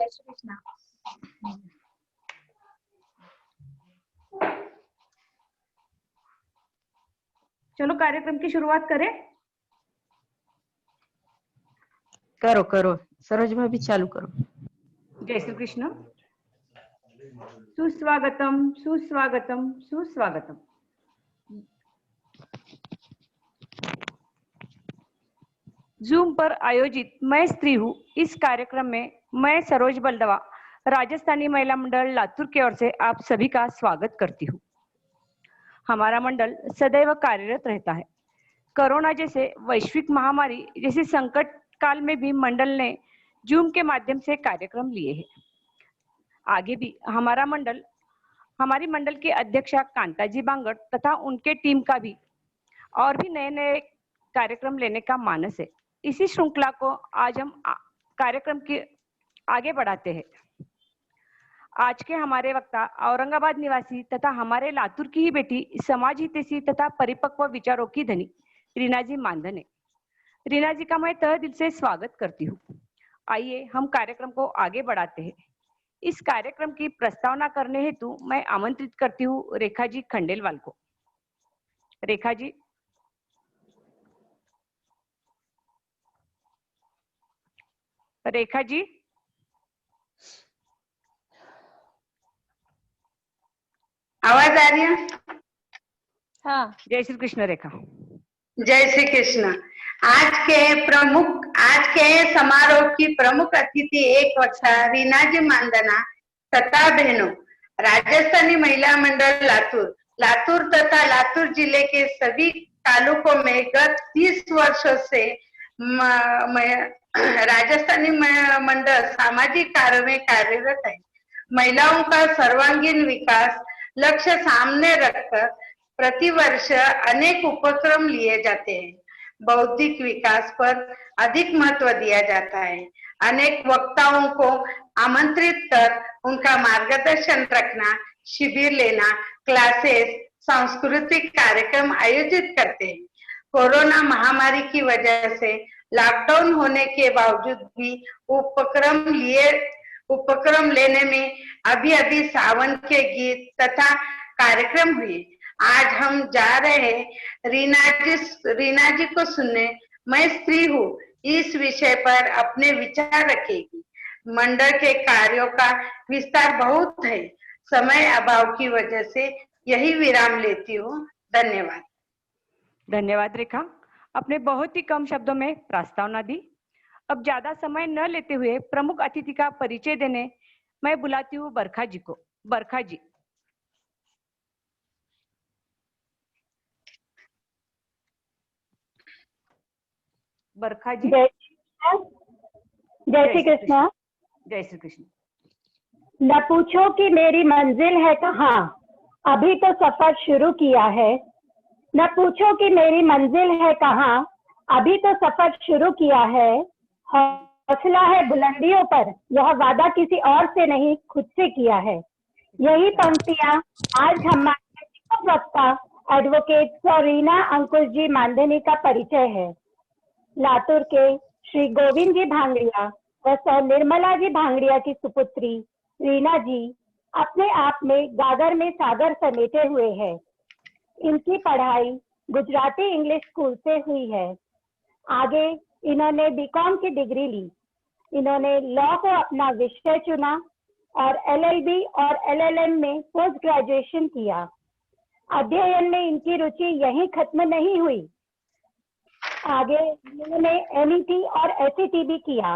जय श्री कृष्ण। चलो कार्यक्रम की शुरुआत करें। करो करो सरोज भाभी, चालू करो। जय श्री कृष्ण। सुस्वागतम सुस्वागतम सुस्वागतम। जूम पर आयोजित मैं स्त्री हूँ इस कार्यक्रम में मैं सरोज बलदवा राजस्थानी महिला मंडल लातूर की ओर से आप सभी का स्वागत करती हूँ। हमारा मंडल सदैव कार्यरत रहता है। कोरोना जैसे वैश्विक महामारी जैसे संकट काल में भी मंडल ने जूम के माध्यम से कार्यक्रम लिए हैं। आगे भी हमारी मंडल के अध्यक्षा कांताजी बांगड़ तथा उनके टीम का भी और भी नए नए कार्यक्रम लेने का मानस है। इसी श्रृंखला को आज हम कार्यक्रम की आगे बढ़ाते हैं। आज के हमारे वक्ता औरंगाबाद निवासी तथा हमारे लातूर की ही बेटी, समाज हितैषी तथा परिपक्व विचारों की धनी रीना जी मानधन है। रीना जी का मैं तहे दिल से स्वागत करती हूँ। आइए हम कार्यक्रम को आगे बढ़ाते हैं। इस कार्यक्रम की प्रस्तावना करने हेतु मैं आमंत्रित करती हूँ रेखा जी खंडेलवाल को। रेखा जी। रेखा जी। आवाज आ रही है? हाँ। जय श्री कृष्ण रेखा। जय श्री कृष्ण। आज के समारोह की प्रमुख अतिथि एक वक्ता रीना जी मानधना तथा बहनों, राजस्थानी महिला मंडल लातूर तथा लातूर जिले के सभी तालुकों में गत 30 वर्षों से राजस्थानी मंडल सामाजिक कार्य में कार्यरत है। महिलाओं का सर्वांगीण विकास लक्ष्य सामने रखकर प्रतिवर्ष अनेक उपक्रम लिए जाते हैं। बौद्धिक विकास पर अधिक महत्व दिया जाता है। अनेक वक्ताओं को आमंत्रित कर उनका मार्गदर्शन रखना, शिविर लेना, क्लासेस, सांस्कृतिक कार्यक्रम आयोजित करते हैं। कोरोना महामारी की वजह से लॉकडाउन होने के बावजूद भी उपक्रम लेने में अभी सावन के गीत तथा कार्यक्रम हुए। आज हम जा रहे हैं रीना जी को सुनने। मैं स्त्री हूँ इस विषय पर अपने विचार रखेगी। मंडल के कार्यों का विस्तार बहुत है। समय अभाव की वजह से यही विराम लेती हूँ। धन्यवाद। धन्यवाद रेखा, अपने बहुत ही कम शब्दों में प्रस्तावना दी। अब ज्यादा समय न लेते हुए प्रमुख अतिथि का परिचय देने मैं बुलाती हूँ बरखा जी को। बरखा जी। बरखा जी। जय श्री कृष्ण। जय श्री कृष्ण। न पूछो कि मेरी मंजिल है कहाँ, अभी तो सफर शुरू किया है। न पूछो कि मेरी मंजिल है कहाँ, अभी तो सफर शुरू किया है। हौसला है बुलंदियों पर, यह वादा किसी और से नहीं खुद से किया है। यही पंक्तियां आज हमारे वक्ता एडवोकेट रीना अंकुश जी मानधनी का परिचय है। लातूर के श्री गोविंद जी भांगड़िया व सौ निर्मला जी भांगड़िया की सुपुत्री रीना जी अपने आप में गागर में सागर समेटे हुए है। इनकी पढ़ाई गुजराती इंग्लिश स्कूल से हुई है। आगे इन्होंने बीकॉम की डिग्री ली। इन्होंने लॉ को अपना विषय चुना और एलएलबी और एलएलएम में पोस्ट ग्रेजुएशन किया। अध्ययन में इनकी रुचि यहीं खत्म नहीं हुई। आगे इन्होंने एनईटी और एसईटी भी किया।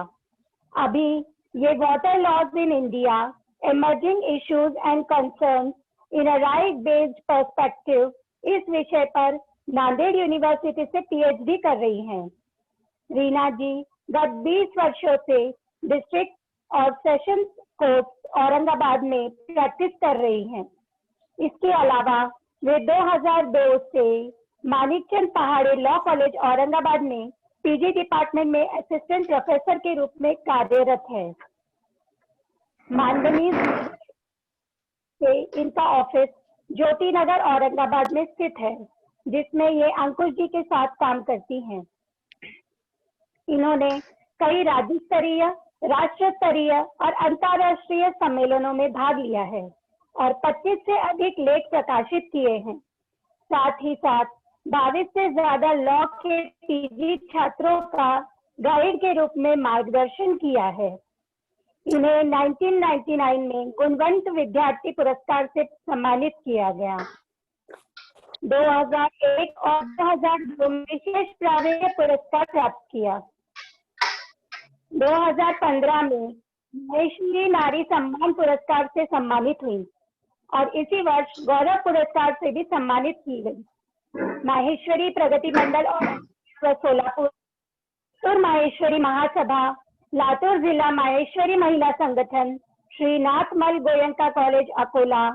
अभी ये water laws in India, emerging issues and concerns in a right based perspective इस विषय पर नांदेड़ यूनिवर्सिटी से पीएचडी कर रही हैं। रीना जी गत 20 वर्षों से डिस्ट्रिक्ट और सेशन कोर्ट औरंगाबाद में प्रैक्टिस कर रही हैं। इसके अलावा वे 2002 से मानिकचंद पहाड़ी लॉ कॉलेज औरंगाबाद में पीजी डिपार्टमेंट में असिस्टेंट प्रोफेसर के रूप में कार्यरत है। मानधनी से इनका ऑफिस ज्योति नगर औरंगाबाद में स्थित है, जिसमें ये अंकुश जी के साथ काम करती हैं। इन्होंने कई राज्य स्तरीय राष्ट्र स्तरीय और अंतर्राष्ट्रीय सम्मेलनों में भाग लिया है और 25 से अधिक लेख प्रकाशित किए हैं। साथ ही साथ 22 से ज्यादा लॉ के पीजी छात्रों का गाइड के रूप में मार्गदर्शन किया है। इन्हें 1999 में गुणवंत विद्यार्थी पुरस्कार से सम्मानित किया गया। 2001 और 2002 में विशेष प्रावीण्य पुरस्कार प्राप्त किया। 2015 में महेश्वरी नारी सम्मान पुरस्कार से सम्मानित हुई और इसी वर्ष गौरव पुरस्कार से भी सम्मानित की गई। माहेश्वरी प्रगति मंडल और सोलापुर माहेश्वरी महासभा, लातूर जिला माहेश्वरी महिला संगठन, Shri Nathmal Goenka college Akola,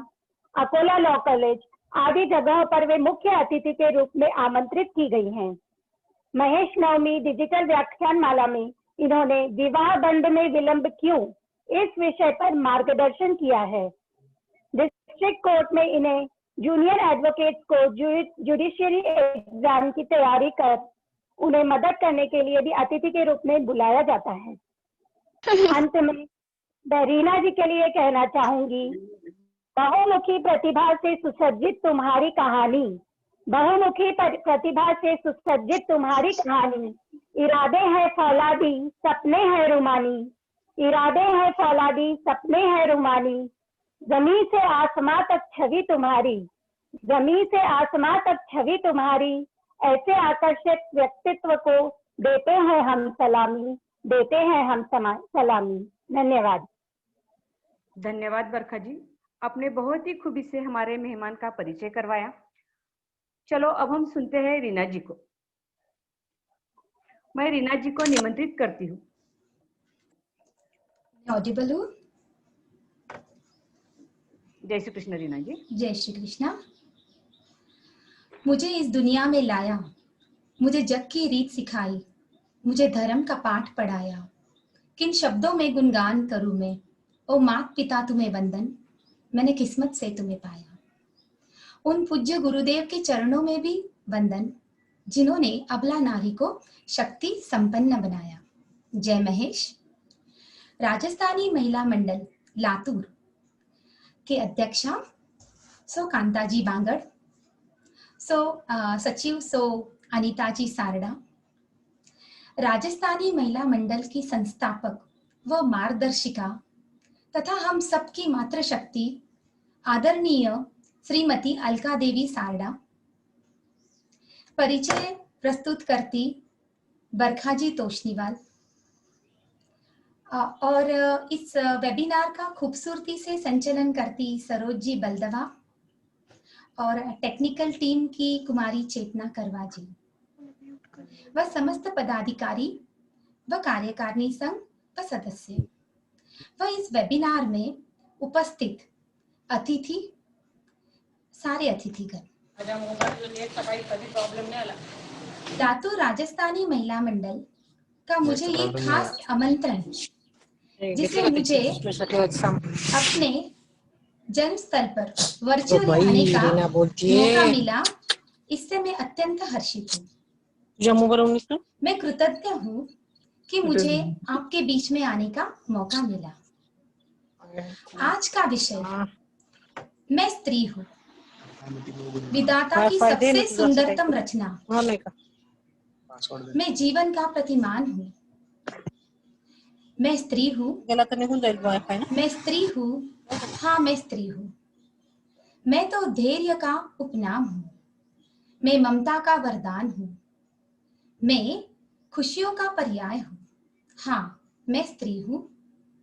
Akola law college आदि जगहों पर वे मुख्य अतिथि के रूप में आमंत्रित की गई हैं। महेश नवमी डिजिटल व्याख्यान माला में इन्होंने विवाह दंड में विलंब क्यों इस विषय पर मार्गदर्शन किया है। डिस्ट्रिक्ट कोर्ट में इन्हें जूनियर एडवोकेट्स को जुडिशियरी एग्जाम की तैयारी कर उन्हें मदद करने के लिए भी अतिथि के रूप में बुलाया जाता है। अंत में मैं रीना जी के लिए कहना चाहूंगी, बहुमुखी प्रतिभा से सुसज्जित तुम्हारी कहानी, बहुमुखी प्रतिभा से सुसज्जित तुम्हारी कहानी, इरादे हैं फौलादी सपने हैं रुमानी, इरादे हैं फौलादी सपने हैं रुमानी, जमीन से आसमां तक छवि तुम्हारी, जमीन से आसमां तक छवि तुम्हारी, ऐसे आकर्षक व्यक्तित्व को देते हैं हम सलामी, देते हैं हम सलामी। धन्यवाद। धन्यवाद बरखा जी, आपने बहुत ही खूबी से हमारे मेहमान का परिचय करवाया। चलो अब हम सुनते हैं रीना जी को। मैं रीना जी को निमंत्रित करती हूँ। ऑडिबल हूँ? जय श्री कृष्ण रीना जी। जय श्री कृष्णा। मुझे इस दुनिया में लाया, मुझे जग की रीत सिखाई, मुझे धर्म का पाठ पढ़ाया, किन शब्दों में गुणगान करूं मैं, ओ मात पिता तुम्हें वंदन, मैंने किस्मत से तुम्हें पाया। उन पूज्य गुरुदेव के चरणों में भी वंदन, जिन्होंने अबला नारी को शक्ति संपन्न बनाया। जय महेश। राजस्थानी महिला मंडल लातूर के अध्यक्षा सो कांताजी बांगड़, सचिव सो अनीताजी सारड़ा, राजस्थानी महिला मंडल की संस्थापक व मार्गदर्शिका तथा हम सबकी मातृशक्ति आदरणीय श्रीमती अलका देवी सारड़ा, परिचय प्रस्तुत करती बरखाजी तोशनीवाल, और इस वेबिनार का खूबसूरती से संचालन करती सरोज जी बलदवा और टेक्निकल टीम की कुमारी चेतना करवा जी व समस्त पदाधिकारी व कार्यकारिणी संघ व सदस्य व इस वेबिनार में उपस्थित अतिथि, सारे अतिथिगण। लातूर राजस्थानी महिला मंडल का मुझे ये खास आमंत्रण, जिसे मुझे अपने जन्म स्थल पर वर्चुअली आने का मौका मिला, इससे मैं अत्यंत हर्षित हूँ। मैं कृतज्ञ हूँ कि मुझे आपके बीच में आने का मौका मिला। आज का विषय, मैं स्त्री हूँ, विधाता की सबसे सुंदरतम रचना, मैं जीवन का प्रतिमान हूँ। मैं स्त्री हूँ, मैं स्त्री हूँ, हाँ मैं स्त्री हूँ। मैं तो धैर्य का उपनाम हूँ, मैं ममता का वरदान हूँ, मैं खुशियों का पर्याय हूँ। हाँ मैं स्त्री हूँ,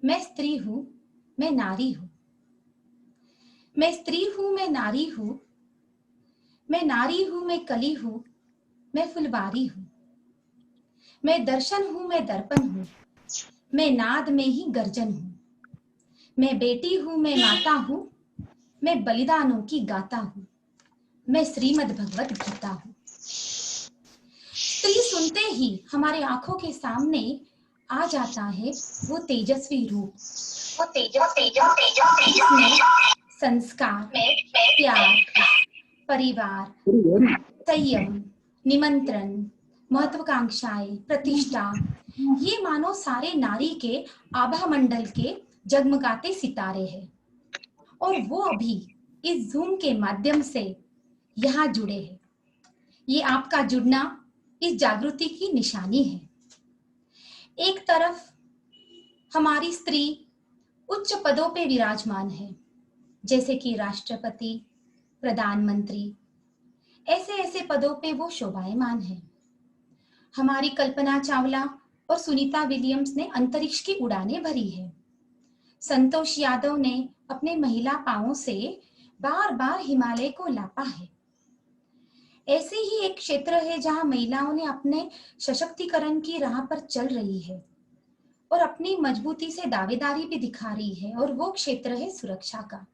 मैं स्त्री हूँ, मैं नारी हूँ। मैं स्त्री हूँ, मैं नारी हूँ, मैं नारी हूँ, मैं कली हूँ, मैं फुलवारी हूँ। मैं दर्शन हूँ, मैं दर्पण हूँ, मैं नाद में ही गर्जन हूँ। मैं बेटी हूँ, मैं माता हूँ, मैं बलिदानों की गाता हूँ, मैं श्रीमद् भगवत गीता हूँ। स्त्री सुनते ही हमारे आंखों के सामने आ जाता है वो तेजस्वी रूप, जिसमें संस्कार, प्यार, परिवार, संयम, निमंत्रण, महत्वाकांक्षाएं, प्रतिष्ठा, ये मानो सारे नारी के आभा मंडल के जगमगाते सितारे हैं। और वो अभी इस जूम के माध्यम से यहाँ जुड़े हैं। ये आपका जुड़ना इस जागृति की निशानी है। एक तरफ हमारी स्त्री उच्च पदों पे विराजमान है, जैसे कि राष्ट्रपति, प्रधानमंत्री, ऐसे ऐसे पदों पे वो शोभायमान है। हमारी कल्पना चावला और सुनीता विलियम्स ने अंतरिक्ष की उड़ानें भरी है। संतोष यादव ने अपने महिला पांवों से बार बार हिमालय को लापा है। ऐसे ही एक क्षेत्र है जहां महिलाओं ने अपने सशक्तिकरण की राह पर चल रही है और अपनी मजबूती से दावेदारी भी दिखा रही है, और वो क्षेत्र है सुरक्षा का,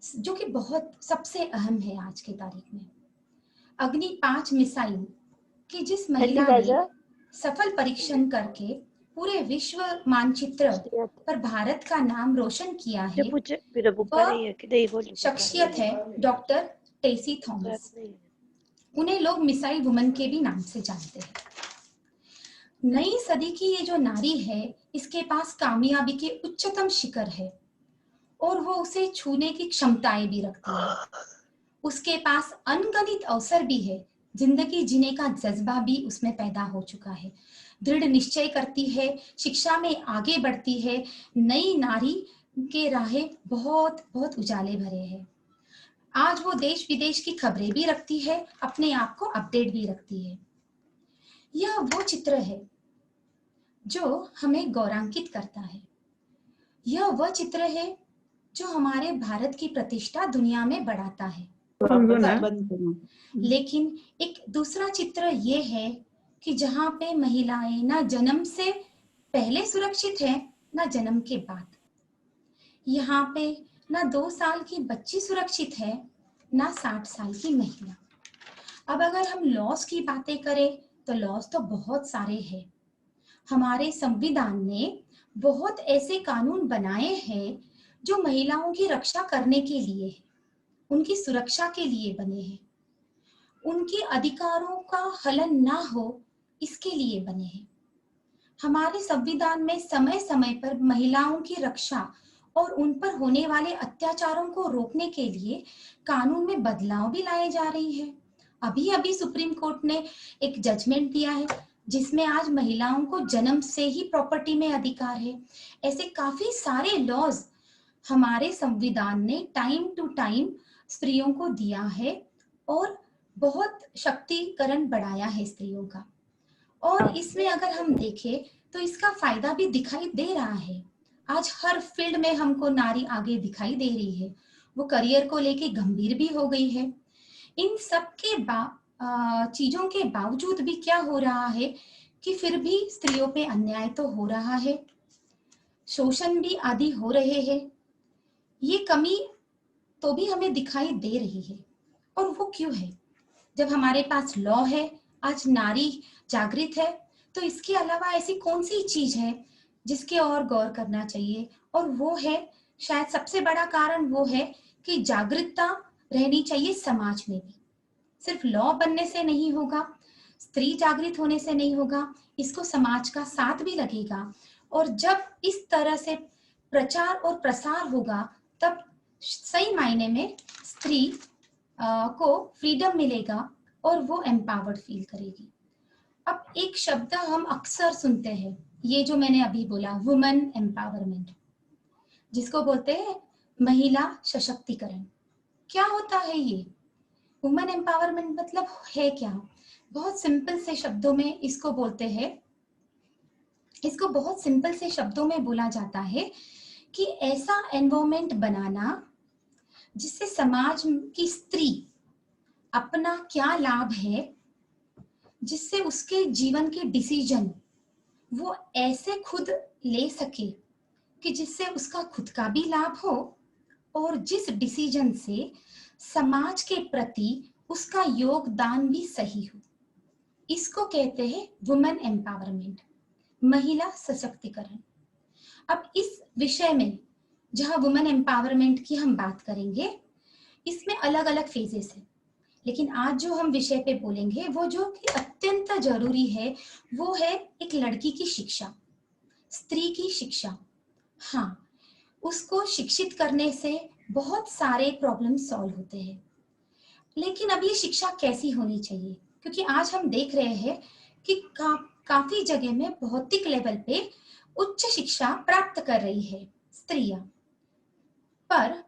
जो कि बहुत सबसे अहम है आज की तारीख में। अग्नि 5 मिसाइल की जिस महिला ने सफल परीक्षण करके पूरे विश्व मानचित्र पर भारत का नाम रोशन किया है, वह शख्सियत है डॉक्टर टेसी थॉमस। उन्हें लोग मिसाइल वुमन के भी नाम से जानते हैं। नई सदी की ये जो नारी है, इसके पास कामयाबी के उच्चतम शिखर है और वो उसे छूने की क्षमताएं भी रखती है। उसके पास अनगणित अवसर भी है, जिंदगी जीने का जज्बा भी उसमें पैदा हो चुका है। दृढ़ निश्चय करती है, शिक्षा में आगे बढ़ती है। नई नारी के राहें बहुत बहुत उजाले भरे हैं। आज वो देश विदेश की खबरें भी रखती है, अपने आप को अपडेट भी रखती है। यह वो चित्र है जो हमें गौरवान्वित करता है। यह वह चित्र है जो हमारे भारत की प्रतिष्ठा दुनिया में बढ़ाता है। लेकिन एक दूसरा चित्र ये है कि जहाँ पे महिलाएं ना जन्म से पहले सुरक्षित है, ना जन्म के बाद। यहाँ पे ना 2 साल की बच्ची सुरक्षित है, ना 60 साल की महिला। अब अगर हम लॉस की बातें करें तो लॉस तो बहुत सारे हैं। हमारे संविधान ने बहुत ऐसे कानून बनाए हैं जो महिलाओं की रक्षा करने के लिए, उनकी सुरक्षा के लिए बने हैं, उनके अधिकारों का हनन ना हो इसके लिए बने हैं। हमारे संविधान में समय समय पर महिलाओं की रक्षा और उन पर होने वाले अत्याचारों को रोकने के लिए कानून में बदलाव भी लाए जा रही है। अभी अभी सुप्रीम कोर्ट ने एक जजमेंट दिया है जिसमें आज महिलाओं को जन्म से ही प्रॉपर्टी में अधिकार है। ऐसे काफी सारे लॉज हमारे संविधान ने टाइम टू टाइम स्त्रियों को दिया है और बहुत शक्तिकरण बढ़ाया है स्त्रियों का। और इसमें अगर हम देखें तो इसका फायदा भी दिखाई दे रहा है। आज हर फील्ड में हमको नारी आगे दिखाई दे रही है। वो करियर को लेके गंभीर भी हो गई है। इन सब के चीजों के बावजूद भी क्या हो रहा है कि फिर भी स्त्रियों पे अन्याय तो हो रहा है, शोषण भी आदि हो रहे हैं। ये कमी तो भी हमें दिखाई दे रही है। और वो क्यों है? जब हमारे पास लॉ है, आज नारी जागृत है, तो इसके अलावा ऐसी कौन सी चीज है जिसके और गौर करना चाहिए? और वो है, शायद सबसे बड़ा कारण वो है कि जागरूकता रहनी चाहिए समाज में भी। सिर्फ लॉ बनने से नहीं होगा, स्त्री जागृत होने से नहीं होगा, इसको समाज का साथ भी लगेगा। और जब इस तरह से प्रचार और प्रसार होगा तब सही मायने में स्त्री को फ्रीडम मिलेगा और वो एम्पावर्ड फील करेगी। अब एक शब्द हम अक्सर सुनते हैं, ये जो मैंने अभी बोला, वुमेन एम्पावरमेंट, जिसको बोलते हैं महिला सशक्तिकरण। क्या होता है ये वुमेन एम्पावरमेंट? मतलब है क्या? बहुत सिंपल से शब्दों में इसको बोलते हैं, इसको बहुत सिंपल से शब्दों में बोला जाता है कि ऐसा एनवायरनमेंट बनाना जिससे समाज की स्त्री अपना क्या लाभ है, जिससे उसके जीवन के डिसीजन वो ऐसे खुद ले सके कि जिससे उसका खुद का भी लाभ हो और जिस डिसीजन से समाज के प्रति उसका योगदान भी सही हो। इसको कहते हैं वुमेन एम्पावरमेंट, महिला सशक्तिकरण। अब इस विषय में जहां वुमेन एम्पावरमेंट की हम बात करेंगे, इसमें अलग अलग फेजेस है। लेकिन आज जो हम विषय पे बोलेंगे वो जो कि अत्यंत जरूरी है वो है एक लड़की की शिक्षा, स्त्री की शिक्षा। हाँ, उसको शिक्षित करने से बहुत सारे प्रॉब्लम सॉल्व होते हैं। लेकिन अब ये शिक्षा कैसी होनी चाहिए, क्योंकि आज हम देख रहे हैं कि काफी जगह में भौतिक लेवल पे उच्च शिक्षा प्राप्त कर रही है स्त्रियां, पर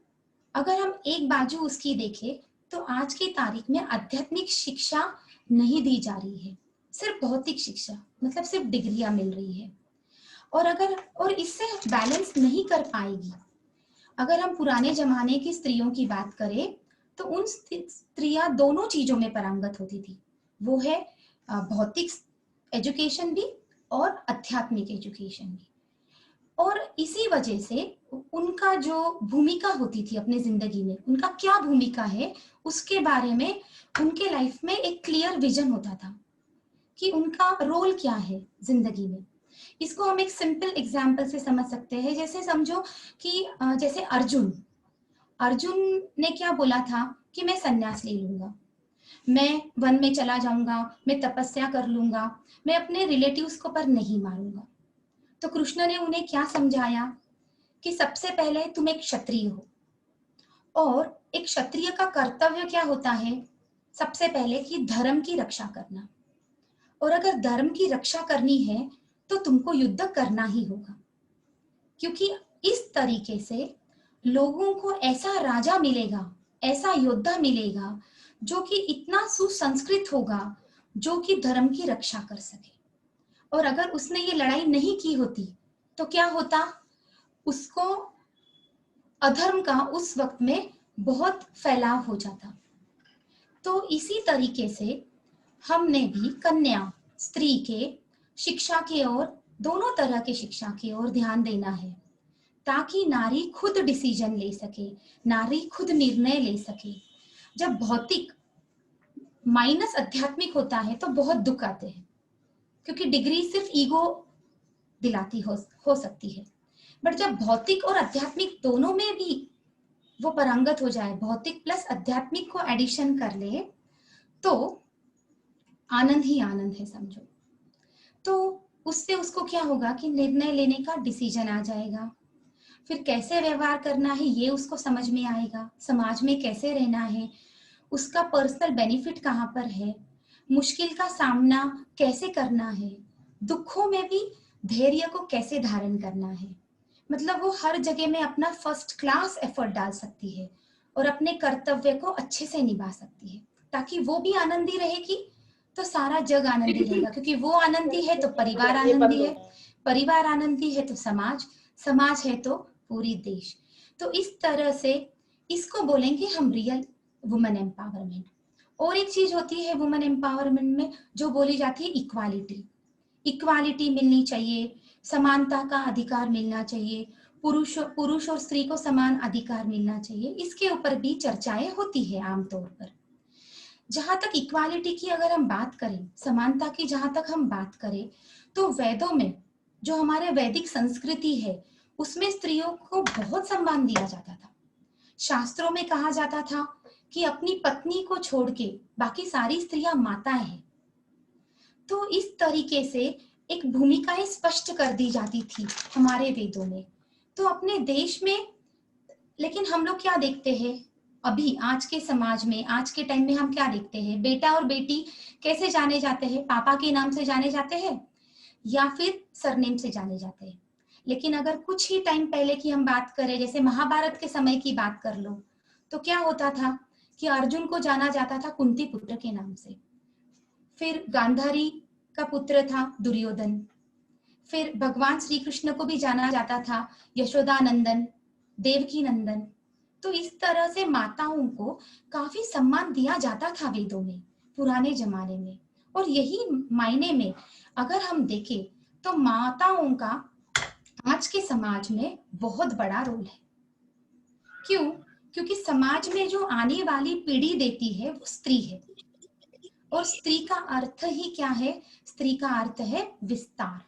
अगर हम एक बाजू उसकी देखें तो आज की तारीख में आध्यात्मिक शिक्षा नहीं दी जा रही है, सिर्फ भौतिक शिक्षा, मतलब सिर्फ डिग्रियां मिल रही है। और इससे बैलेंस नहीं कर पाएगी। अगर हम पुराने जमाने की स्त्रियों की बात करें तो उन स्त्रियां दोनों चीजों में पारंगत होती थी। वो है भौतिक एजुकेशन भी और आध्यात्मिक एजुकेशन भी। और इसी वजह से उनका जो भूमिका होती थी अपने जिंदगी में, उनका क्या भूमिका है उसके बारे में उनके लाइफ में एक क्लियर विजन होता था कि उनका रोल क्या है जिंदगी में। इसको हम एक सिंपल एग्जाम्पल से समझ सकते हैं। जैसे समझो कि जैसे अर्जुन ने क्या बोला था कि मैं संन्यास ले लूंगा, मैं वन में चला जाऊंगा, मैं तपस्या कर लूंगा, मैं अपने रिलेटिव्स को पर नहीं मारूंगा। तो कृष्ण ने उन्हें क्या समझाया कि सबसे पहले तुम एक क्षत्रिय हो और एक क्षत्रिय का कर्तव्य क्या होता है, सबसे पहले कि धर्म की रक्षा करना। और अगर धर्म की रक्षा करनी है तो तुमको युद्ध करना ही होगा, क्योंकि इस तरीके से लोगों को ऐसा राजा मिलेगा, ऐसा योद्धा मिलेगा जो कि इतना सुसंस्कृत होगा, जो कि धर्म की रक्षा कर सके। और अगर उसने ये लड़ाई नहीं की होती तो क्या होता, उसको अधर्म का उस वक्त में बहुत फैलाव हो जाता। तो इसी तरीके से हमने भी कन्या स्त्री के शिक्षा की ओर, दोनों तरह की शिक्षा की ओर ध्यान देना है, ताकि नारी खुद डिसीजन ले सके, नारी खुद निर्णय ले सके। जब भौतिक माइनस आध्यात्मिक होता है तो बहुत दुख आते हैं, क्योंकि डिग्री सिर्फ ईगो दिलाती हो सकती है। बट जब भौतिक और आध्यात्मिक दोनों में भी वो पारंगत हो जाए, भौतिक प्लस आध्यात्मिक को एडिशन कर ले, तो आनंद ही आनंद है समझो। तो उससे उसको क्या होगा कि निर्णय लेने का डिसीजन आ जाएगा, फिर कैसे व्यवहार करना है ये उसको समझ में आएगा, समाज में कैसे रहना है, उसका पर्सनल बेनिफिट कहाँ पर है, मुश्किल का सामना कैसे करना है, दुखों में भी धैर्य को कैसे धारण करना है। मतलब वो हर जगह में अपना फर्स्ट क्लास एफर्ट डाल सकती है और अपने कर्तव्य को अच्छे से निभा सकती है, ताकि वो भी आनंदी रहेगी तो सारा जग आनंदी रहेगा, क्योंकि वो आनंदी है तो परिवार आनंदी है, परिवार आनंदी है तो समाज, समाज है तो पूरी देश। तो इस तरह से इसको बोलेंगे हम रियल वुमेन एम्पावरमेंट। और एक चीज होती है वुमेन एम्पावरमेंट में जो बोली जाती है इक्वालिटी। इक्वालिटी मिलनी चाहिए, समानता का अधिकार मिलना चाहिए, पुरुष और स्त्री को समान अधिकार मिलना चाहिए। इसके ऊपर भी चर्चाएं होती है आमतौर पर। जहां तक इक्वालिटी की अगर हम बात करें, समानता की जहां तक हम बात करें, तो वेदों में जो हमारे वैदिक संस्कृति है उसमें स्त्रियों को बहुत सम्मान दिया जाता था। शास्त्रों में कहा जाता था कि अपनी पत्नी को छोड़ के बाकी सारी स्त्रियां माताएं हैं। तो इस तरीके से एक भूमिकाएं स्पष्ट कर दी जाती थी हमारे वेदों में। तो अपने देश में लेकिन हम लोग क्या देखते हैं अभी आज के समाज में, आज के टाइम में हम क्या देखते हैं, बेटा और बेटी कैसे जाने जाते हैं, पापा के नाम से जाने जाते हैं या फिर सरनेम से जाने जाते हैं। लेकिन अगर कुछ ही टाइम पहले की हम बात करें, जैसे महाभारत के समय की बात कर लो, तो क्या होता था कि अर्जुन को जाना जाता था कुंती पुत्र के नाम से, फिर गांधारी का पुत्र था दुर्योधन, फिर भगवान श्री कृष्ण को भी जाना जाता था यशोदा नंदन, देवकी नंदन। तो इस तरह से माताओं को काफी सम्मान दिया जाता था वेदों में पुराने जमाने में। और यही मायने में अगर हम देखें तो माताओं का आज के समाज में बहुत बड़ा रोल है। क्यों? क्योंकि समाज में जो आने वाली पीढ़ी देती है वो स्त्री है, और स्त्री का अर्थ ही क्या है, स्त्री का अर्थ है विस्तार।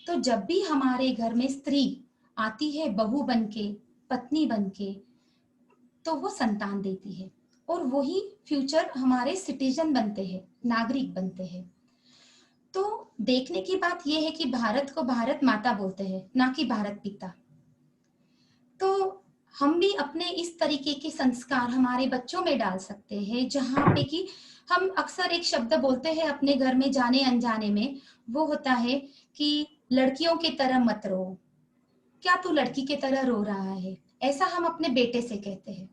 तो जब भी हमारे घर में स्त्री आती है बहू बनके, पत्नी बनके, तो वो संतान देती है और वही फ्यूचर हमारे सिटीजन बनते हैं, नागरिक बनते हैं। तो देखने की बात यह है कि भारत को भारत माता बोलते हैं, ना कि भारत पिता। तो हम भी अपने इस तरीके के संस्कार हमारे बच्चों में डाल सकते हैं, जहाँ पे कि हम अक्सर एक शब्द बोलते हैं अपने घर में जाने अनजाने में, वो होता है कि लड़कियों की तरह मत रो, क्या तू लड़की की तरह रो रहा है, ऐसा हम अपने बेटे से कहते हैं।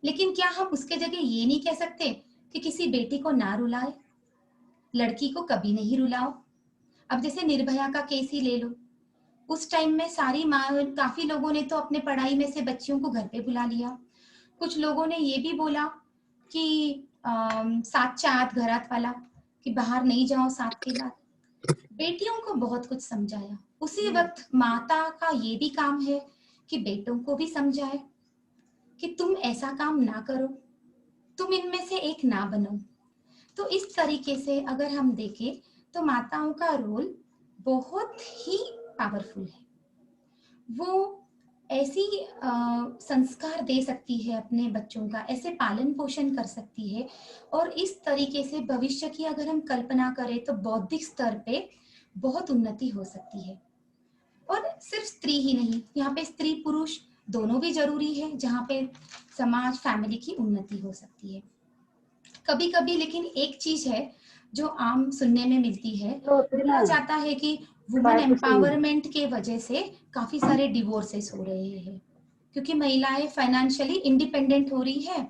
लेकिन क्या हम उसके जगह ये नहीं कह सकते कि किसी बेटी को ना रुलाए, लड़की को कभी नहीं रुलाओ। अब जैसे निर्भया का केस ही ले लो, उस टाइम में सारी माँ, काफी लोगों ने तो अपने पढ़ाई में से बच्चियों को घर पे बुला लिया। कुछ लोगों ने ये भी बोला कि सातच्या आत घरात वाला, कि बाहर नहीं जाओ 7 के बाद। बेटियों को बहुत कुछ समझाया। उसी वक्त माता का ये भी काम है कि बेटों को भी समझाए कि तुम ऐसा काम ना करो, तुम इनमें से एक ना बनो। तो इस तरीके से अगर हम देखें तो माताओं का रोल बहुत ही पावरफुल है। वो ऐसी संस्कार दे सकती है अपने बच्चों का, ऐसे पालन पोषण कर सकती है, और इस तरीके से भविष्य की अगर हम कल्पना करें तो बौद्धिक स्तर पे बहुत उन्नति हो सकती है। और सिर्फ स्त्री ही नहीं, यहाँ पे स्त्री पुरुष दोनों भी जरूरी है, जहाँ पे समाज फैमिली की उन्नति हो सकती है। कभी कभी लेकिन एक चीज है जो आम सुनने में मिलती है, बोला जाता है कि वुमेन एम्पावरमेंट के वजह से काफी सारे डिवोर्सेस हो रहे हैं, क्योंकि महिलाएं फाइनेंशियली इंडिपेंडेंट हो रही है,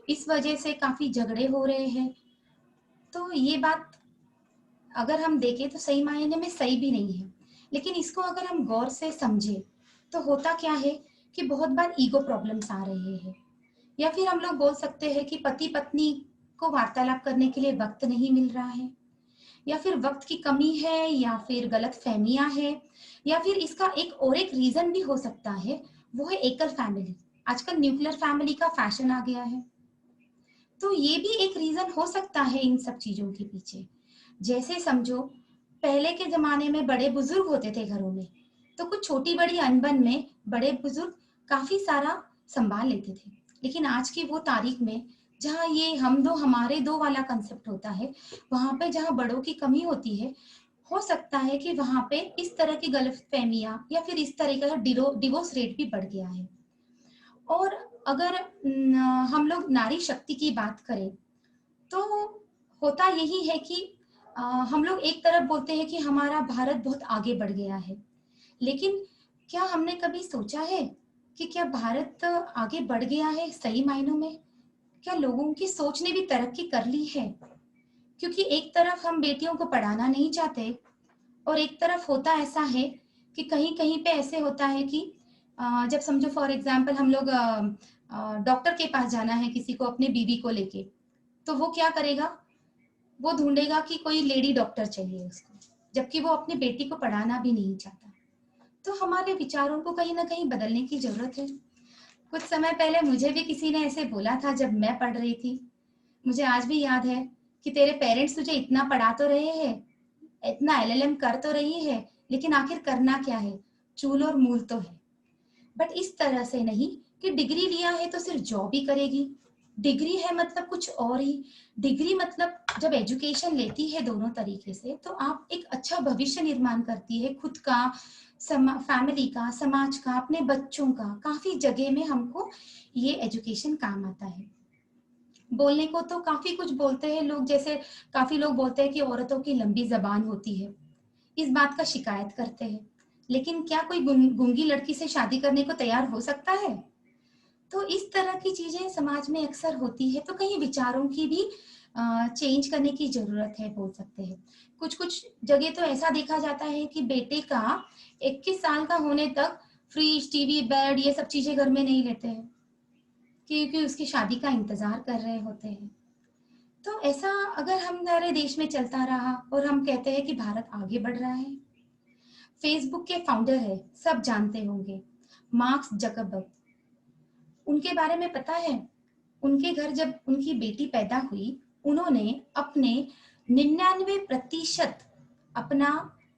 इस वजह से काफी झगड़े हो रहे हैं। तो ये बात अगर हम देखें तो सही मायने में सही भी नहीं है, लेकिन इसको अगर हम गौर से समझे तो होता क्या है कि बहुत बार ईगो प्रॉब्लम्स आ रहे हैं, या फिर हम लोग बोल सकते हैं कि पति पत्नी को वार्तालाप करने के लिए वक्त नहीं मिल रहा है, या फिर वक्त की कमी है, या फिर गलत फहमियां है, या फिर इसका एक रीजन भी हो सकता है, वो है एकल फैमिली। आजकल न्यूक्लियर फैमिली का फैशन आ गया है, तो ये भी एक रीजन हो सकता है इन सब चीजों के पीछे। जैसे समझो पहले के जमाने में बड़े बुजुर्ग होते थे घरों में, तो कुछ छोटी बड़ी अनबन में बड़े बुजुर्ग काफी सारा संभाल लेते थे। लेकिन आज की वो तारीख में जहाँ ये हम दो हमारे दो वाला कंसेप्ट होता है, वहां पे जहाँ बड़ों की कमी होती है, हो सकता है कि वहां पे इस तरह की गलतफहमियां या फिर इस तरह का डिवोर्स रेट भी बढ़ गया है। और अगर हम लोग नारी शक्ति की बात करें तो होता यही है कि हम लोग एक तरफ बोलते हैं कि हमारा भारत बहुत आगे बढ़ गया है, लेकिन क्या हमने कभी सोचा है कि क्या भारत आगे बढ़ गया है सही मायनों में? क्या लोगों की सोच ने भी तरक्की कर ली है? क्योंकि एक तरफ हम बेटियों को पढ़ाना नहीं चाहते, और एक तरफ होता ऐसा है कि कहीं कहीं पे ऐसे होता है कि जब समझो फॉर एग्जाम्पल हम लोग डॉक्टर के पास जाना है किसी को अपने बीवी को लेके, तो वो क्या करेगा, वो ढूंढेगा कि कोई लेडी डॉक्टर चाहिए उसको, जबकि वो अपनी बेटी को पढ़ाना भी नहीं चाहता। तो हमारे विचारों को कहीं ना कहीं बदलने की जरूरत है। कुछ समय पहले मुझे भी किसी ने ऐसे बोला था जब मैं पढ़ रही थी, मुझे आज भी याद है कि तेरे पेरेंट्स तुझे इतना पढ़ा तो रहे हैं, इतना LLM कर तो रही है, लेकिन आखिर करना क्या है, चूल और मूल तो है। बट इस तरह से नहीं कि डिग्री लिया है तो सिर्फ जॉब ही करेगी, डिग्री है मतलब कुछ और ही। डिग्री मतलब जब एजुकेशन लेती है दोनों तरीके से, तो आप एक अच्छा भविष्य निर्माण करती है, खुद का, फैमिली का, समाज का, अपने बच्चों का। काफी जगह में हमको ये एजुकेशन काम आता है। बोलने को तो काफी कुछ बोलते हैं लोग, जैसे काफी लोग बोलते हैं कि औरतों की लंबी जबान होती है, इस बात का शिकायत करते हैं, लेकिन क्या कोई गूंगी लड़की से शादी करने को तैयार हो सकता है? तो इस तरह की चीजें समाज में अक्सर होती है, तो कहीं विचारों की भी चेंज करने की जरूरत है, बोल सकते हैं। कुछ कुछ जगह तो ऐसा देखा जाता है कि बेटे का 21 साल का होने तक फ्रिज, टीवी, बेड, ये सब चीजें घर में नहीं लेते हैं, क्योंकि उसकी शादी का इंतजार कर रहे होते हैं। तो ऐसा अगर हमारे देश में चलता रहा और हम कहते हैं कि भारत आगे बढ़ रहा है। फेसबुक के फाउंडर है, सब जानते होंगे, मार्क जकरबर्ग। उनके बारे में पता है, उनके घर जब उनकी बेटी पैदा हुई, उन्होंने अपने 99% अपना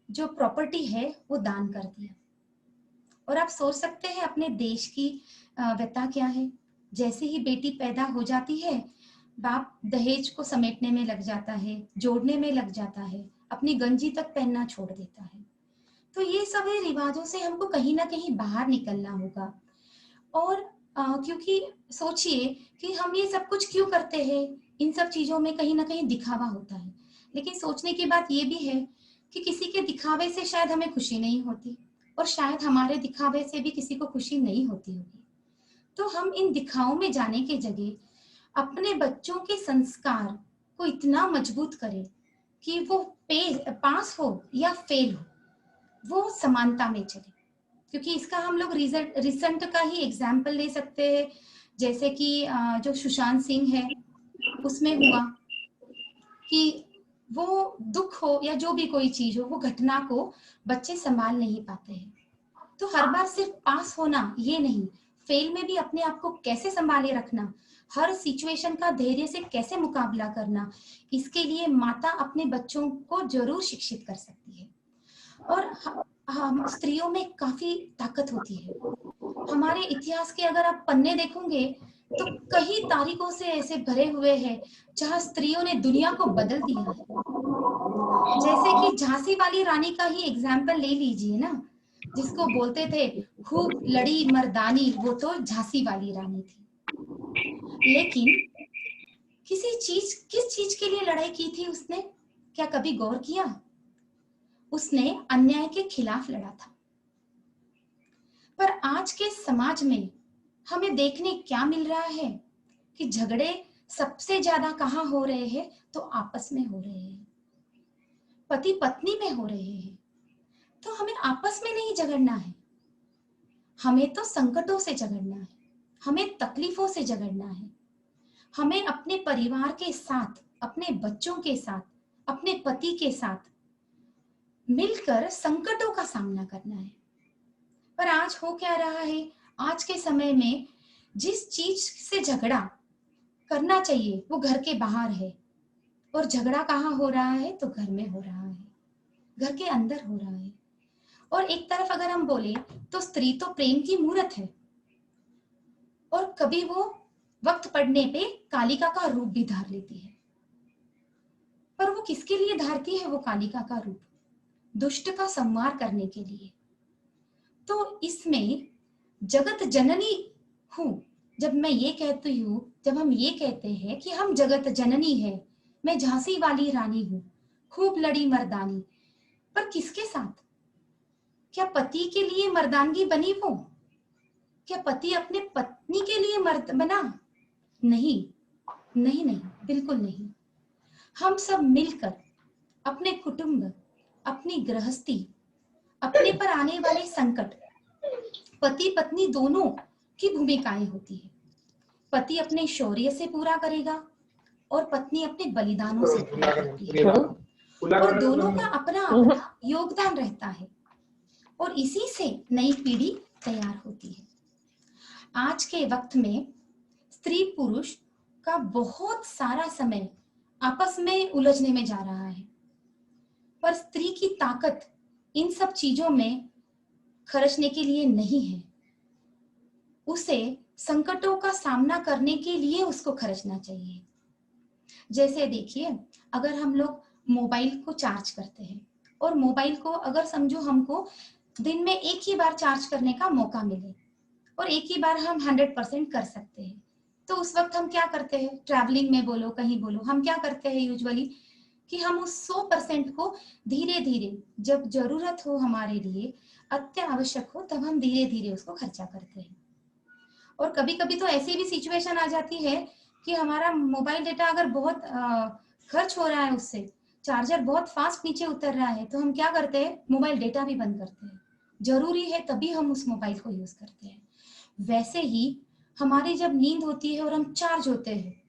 जो प्रॉपर्टी है वो दान कर दिया। और आप सोच सकते हैं अपने देश की व्यथा क्या है। जैसे ही बेटी पैदा हो जाती है, बाप दहेज को समेटने में लग जाता है, जोड़ने में लग जाता है, अपनी गंजी तक पहनना छोड़ देता है। तो ये सभी रिवाजों से हमको कहीं ना कहीं बाहर निकलना होगा। और क्योंकि सोचिए कि हम ये सब कुछ क्यों करते हैं, इन सब चीजों में कहीं ना कहीं दिखावा होता है। लेकिन सोचने की बात ये भी है कि किसी के दिखावे से शायद हमें खुशी नहीं होती, और शायद हमारे दिखावे से भी किसी को खुशी नहीं होती होगी। तो हम इन दिखावों में जाने के जगह अपने बच्चों के संस्कार को इतना मजबूत करें कि वो पास हो या फेल हो, वो समानता में चले। क्योंकि इसका हम लोग रिसेंट का ही एग्जाम्पल ले सकते हैं, जैसे कि जो सुशांत सिंह है उसमें हुआ कि वो दुख हो या जो भी कोई चीज हो, वो घटना को बच्चे संभाल नहीं पाते हैं। तो हर बार सिर्फ पास होना ये नहीं, फेल में भी अपने आप को कैसे संभाले रखना, हर सिचुएशन का धैर्य से कैसे मुकाबला करना, इसके लिए माता अपने बच्चों को जरूर शिक्षित कर सकती है। और हम स्त्रियों में काफी ताकत होती है। हमारे इतिहास के अगर आप पन्ने देखोगे तो कई तारीखों से ऐसे भरे हुए हैं जहां स्त्रियों ने दुनिया को बदल दिया है। जैसे कि झांसी वाली रानी का ही एग्जाम्पल ले लीजिए ना, जिसको बोलते थे खूब लड़ी मर्दानी, वो तो झांसी वाली रानी थी। लेकिन किस चीज के लिए लड़ाई की थी उसने, क्या कभी गौर किया? उसने अन्याय के खिलाफ लड़ा था। पर आज के समाज में हमें देखने क्या मिल रहा है कि झगड़े सबसे ज्यादा कहाँ हो रहे हैं? तो आपस में हो रहे हैं, पति पत्नी में हो रहे हैं। तो हमें आपस में नहीं झगड़ना है, हमें तो संकटों से झगड़ना है, हमें तकलीफों से झगड़ना है। हमें अपने परिवार के साथ, अपने बच्चों के साथ, अपने पति के साथ मिलकर संकटों का सामना करना है। पर आज हो क्या रहा है, आज के समय में जिस चीज से झगड़ा करना चाहिए वो घर के बाहर है, और झगड़ा कहाँ हो रहा है? तो घर में हो रहा है, घर के अंदर हो रहा है। और एक तरफ अगर हम बोले तो स्त्री तो प्रेम की मूर्त है, और कभी वो वक्त पड़ने पे कालिका का रूप भी धार लेती है। पर वो किसके लिए धारती है वो कालिका का रूप? दुष्ट का संहार करने के लिए। तो इसमें जगत जननी हूं, जब मैं ये कहती हूँ, जब हम ये कहते हैं कि हम जगत जननी है, मैं झांसी वाली रानी हूं, खूब लड़ी मर्दानी, पर किसके साथ? क्या पति के लिए मर्दानगी बनी वो? क्या पति अपने पत्नी के लिए मर्द बना? नहीं नहीं नहीं, बिल्कुल नहीं। हम सब मिलकर अपने कुटुंब, अपनी गृहस्थी, अपने पर आने वाले संकट, पति पत्नी दोनों की भूमिकाएं होती है। पति अपने शौर्य से पूरा करेगा और पत्नी अपने बलिदानों से पूरा करती है, और दोनों का अपना अपना योगदान रहता है, और इसी से नई पीढ़ी तैयार होती है। आज के वक्त में स्त्री पुरुष का बहुत सारा समय आपस में उलझने में जा रहा है, पर स्त्री की ताकत इन सब चीजों में खर्चने के लिए नहीं है, उसे संकटों का सामना करने के लिए उसको खर्चना चाहिए। जैसे देखिए, अगर हम लोग मोबाइल को चार्ज करते हैं, और मोबाइल को अगर समझो हमको दिन में एक ही बार चार्ज करने का मौका मिले, और एक ही बार हम 100% कर सकते हैं, तो उस वक्त हम क्या करते हैं? ट्रैवलिंग में बोलो, कहीं बोलो, हम क्या करते हैं यूजुअली कि हम उस 100% को धीरे धीरे, जब जरूरत हो हमारे लिए, अत्य आवश्यक हो, तब हम धीरे धीरे उसको खर्चा करते हैं। और कभी कभी तो ऐसी भी सिचुएशन आ जाती है कि हमारा मोबाइल डेटा अगर बहुत खर्च हो रहा है, उससे चार्जर बहुत फास्ट नीचे उतर रहा है, तो हम क्या करते हैं? मोबाइल डेटा भी बंद करते हैं। जरूरी है तभी हम उस मोबाइल को यूज करते हैं। वैसे ही हमारी जब नींद होती है और हम चार्ज होते हैं,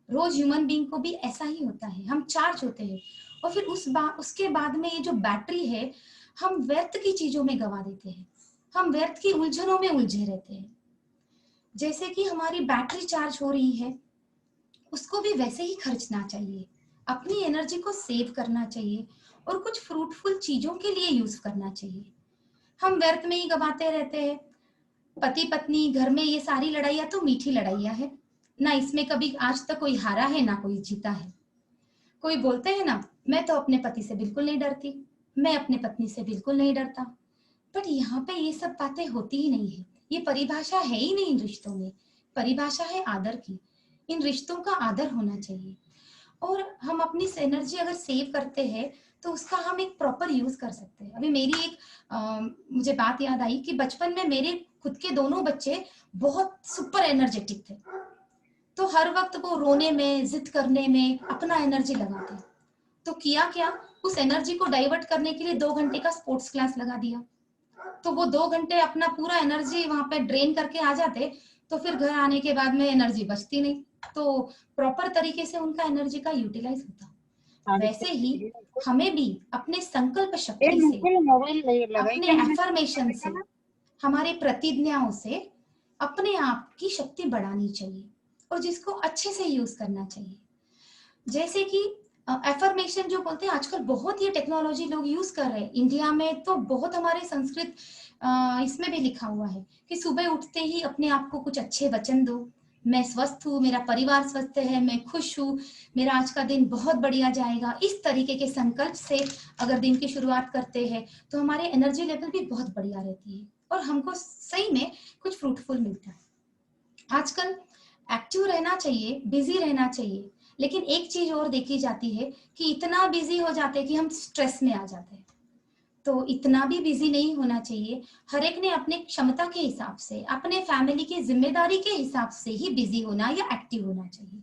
रोज ह्यूमन बीइंग को भी ऐसा ही होता है, हम चार्ज होते हैं, और फिर उसके बाद में ये जो बैटरी है, हम व्यर्थ की चीजों में गवा देते हैं, हम व्यर्थ की उलझनों में उलझे रहते हैं। जैसे कि हमारी बैटरी चार्ज हो रही है, उसको भी वैसे ही खर्चना चाहिए, अपनी एनर्जी को सेव करना चाहिए, और कुछ फ्रूटफुल चीजों के लिए यूज करना चाहिए। हम व्यर्थ में ही गवाते रहते हैं, पति पत्नी घर में ये सारी लड़ाइयाँ तो मीठी लड़ाइयाँ है ना, इसमें कभी आज तक कोई हारा है ना कोई जीता है। कोई बोलते हैं ना, मैं तो अपने पति से बिल्कुल नहीं डरती, मैं अपने पत्नी से बिल्कुल नहीं डरता, बट यहाँ पे ये सब बातें होती ही नहीं है। ये परिभाषा है ही नहीं इन रिश्तों में। परिभाषा है आदर की। इन रिश्तों का आदर होना चाहिए और हम अपनी एनर्जी अगर सेव करते हैं तो उसका हम एक प्रॉपर यूज कर सकते हैं। अभी मेरी एक मुझे बात याद आई कि बचपन में मेरे खुद के दोनों बच्चे बहुत सुपर एनर्जेटिक थे, तो हर वक्त वो रोने में, जिद करने में अपना एनर्जी लगाते। तो किया क्या, उस एनर्जी को डाइवर्ट करने के लिए 2 घंटे का स्पोर्ट्स क्लास लगा दिया। तो वो 2 घंटे अपना पूरा एनर्जी वहां पे ड्रेन करके आ जाते, तो फिर घर आने के बाद में एनर्जी बचती नहीं, तो प्रॉपर तरीके से उनका एनर्जी का यूटिलाइज होता। वैसे ही हमें भी अपने संकल्प शक्ति से, अपने एफर्मेशन से, हमारे प्रतिज्ञाओं से अपने आप की शक्ति बढ़ानी चाहिए और जिसको अच्छे से यूज करना चाहिए। जैसे कि एफर्मेशन जो बोलते हैं, आजकल बहुत ये टेक्नोलॉजी लोग यूज कर रहे हैं। इंडिया में तो बहुत हमारे संस्कृत इसमें भी लिखा हुआ है कि सुबह उठते ही अपने आप को कुछ अच्छे वचन दो, मैं स्वस्थ हूँ, मेरा परिवार स्वस्थ है, मैं खुश हूँ, मेरा आज का दिन बहुत बढ़िया जाएगा। इस तरीके के संकल्प से अगर दिन की शुरुआत करते हैं तो हमारे एनर्जी लेवल भी बहुत बढ़िया रहती है और हमको सही में कुछ फ्रूटफुल मिलता है। आजकल एक्टिव रहना चाहिए, बिजी रहना चाहिए, लेकिन एक चीज और देखी जाती है कि इतना बिजी हो जाते हैं कि हम स्ट्रेस में आ जाते हैं। तो इतना भी बिजी नहीं होना चाहिए। हर एक ने अपने क्षमता के हिसाब से, अपने फैमिली की जिम्मेदारी के हिसाब से ही बिजी होना या एक्टिव होना चाहिए।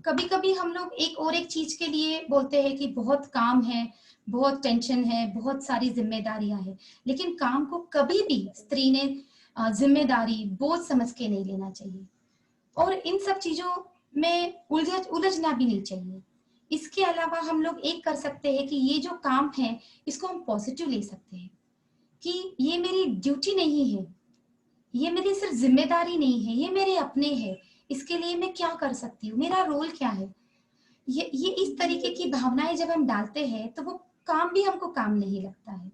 कभी कभी हम लोग एक चीज के लिए बोलते हैं कि बहुत काम है, बहुत टेंशन है, बहुत सारी जिम्मेदारियां हैं, लेकिन काम को कभी भी स्त्री ने जिम्मेदारी बोझ समझ के नहीं लेना चाहिए और इन सब चीजों में उलझना भी नहीं चाहिए। इसके अलावा हम लोग एक कर सकते हैं कि ये जो काम है इसको हम पॉजिटिव ले सकते हैं कि ये मेरी ड्यूटी नहीं है, ये मेरी सिर्फ जिम्मेदारी नहीं है, ये मेरे अपने हैं, इसके लिए मैं क्या कर सकती हूँ, मेरा रोल क्या है। ये इस तरीके की भावनाएं जब हम डालते हैं तो वो काम भी हमको काम नहीं लगता है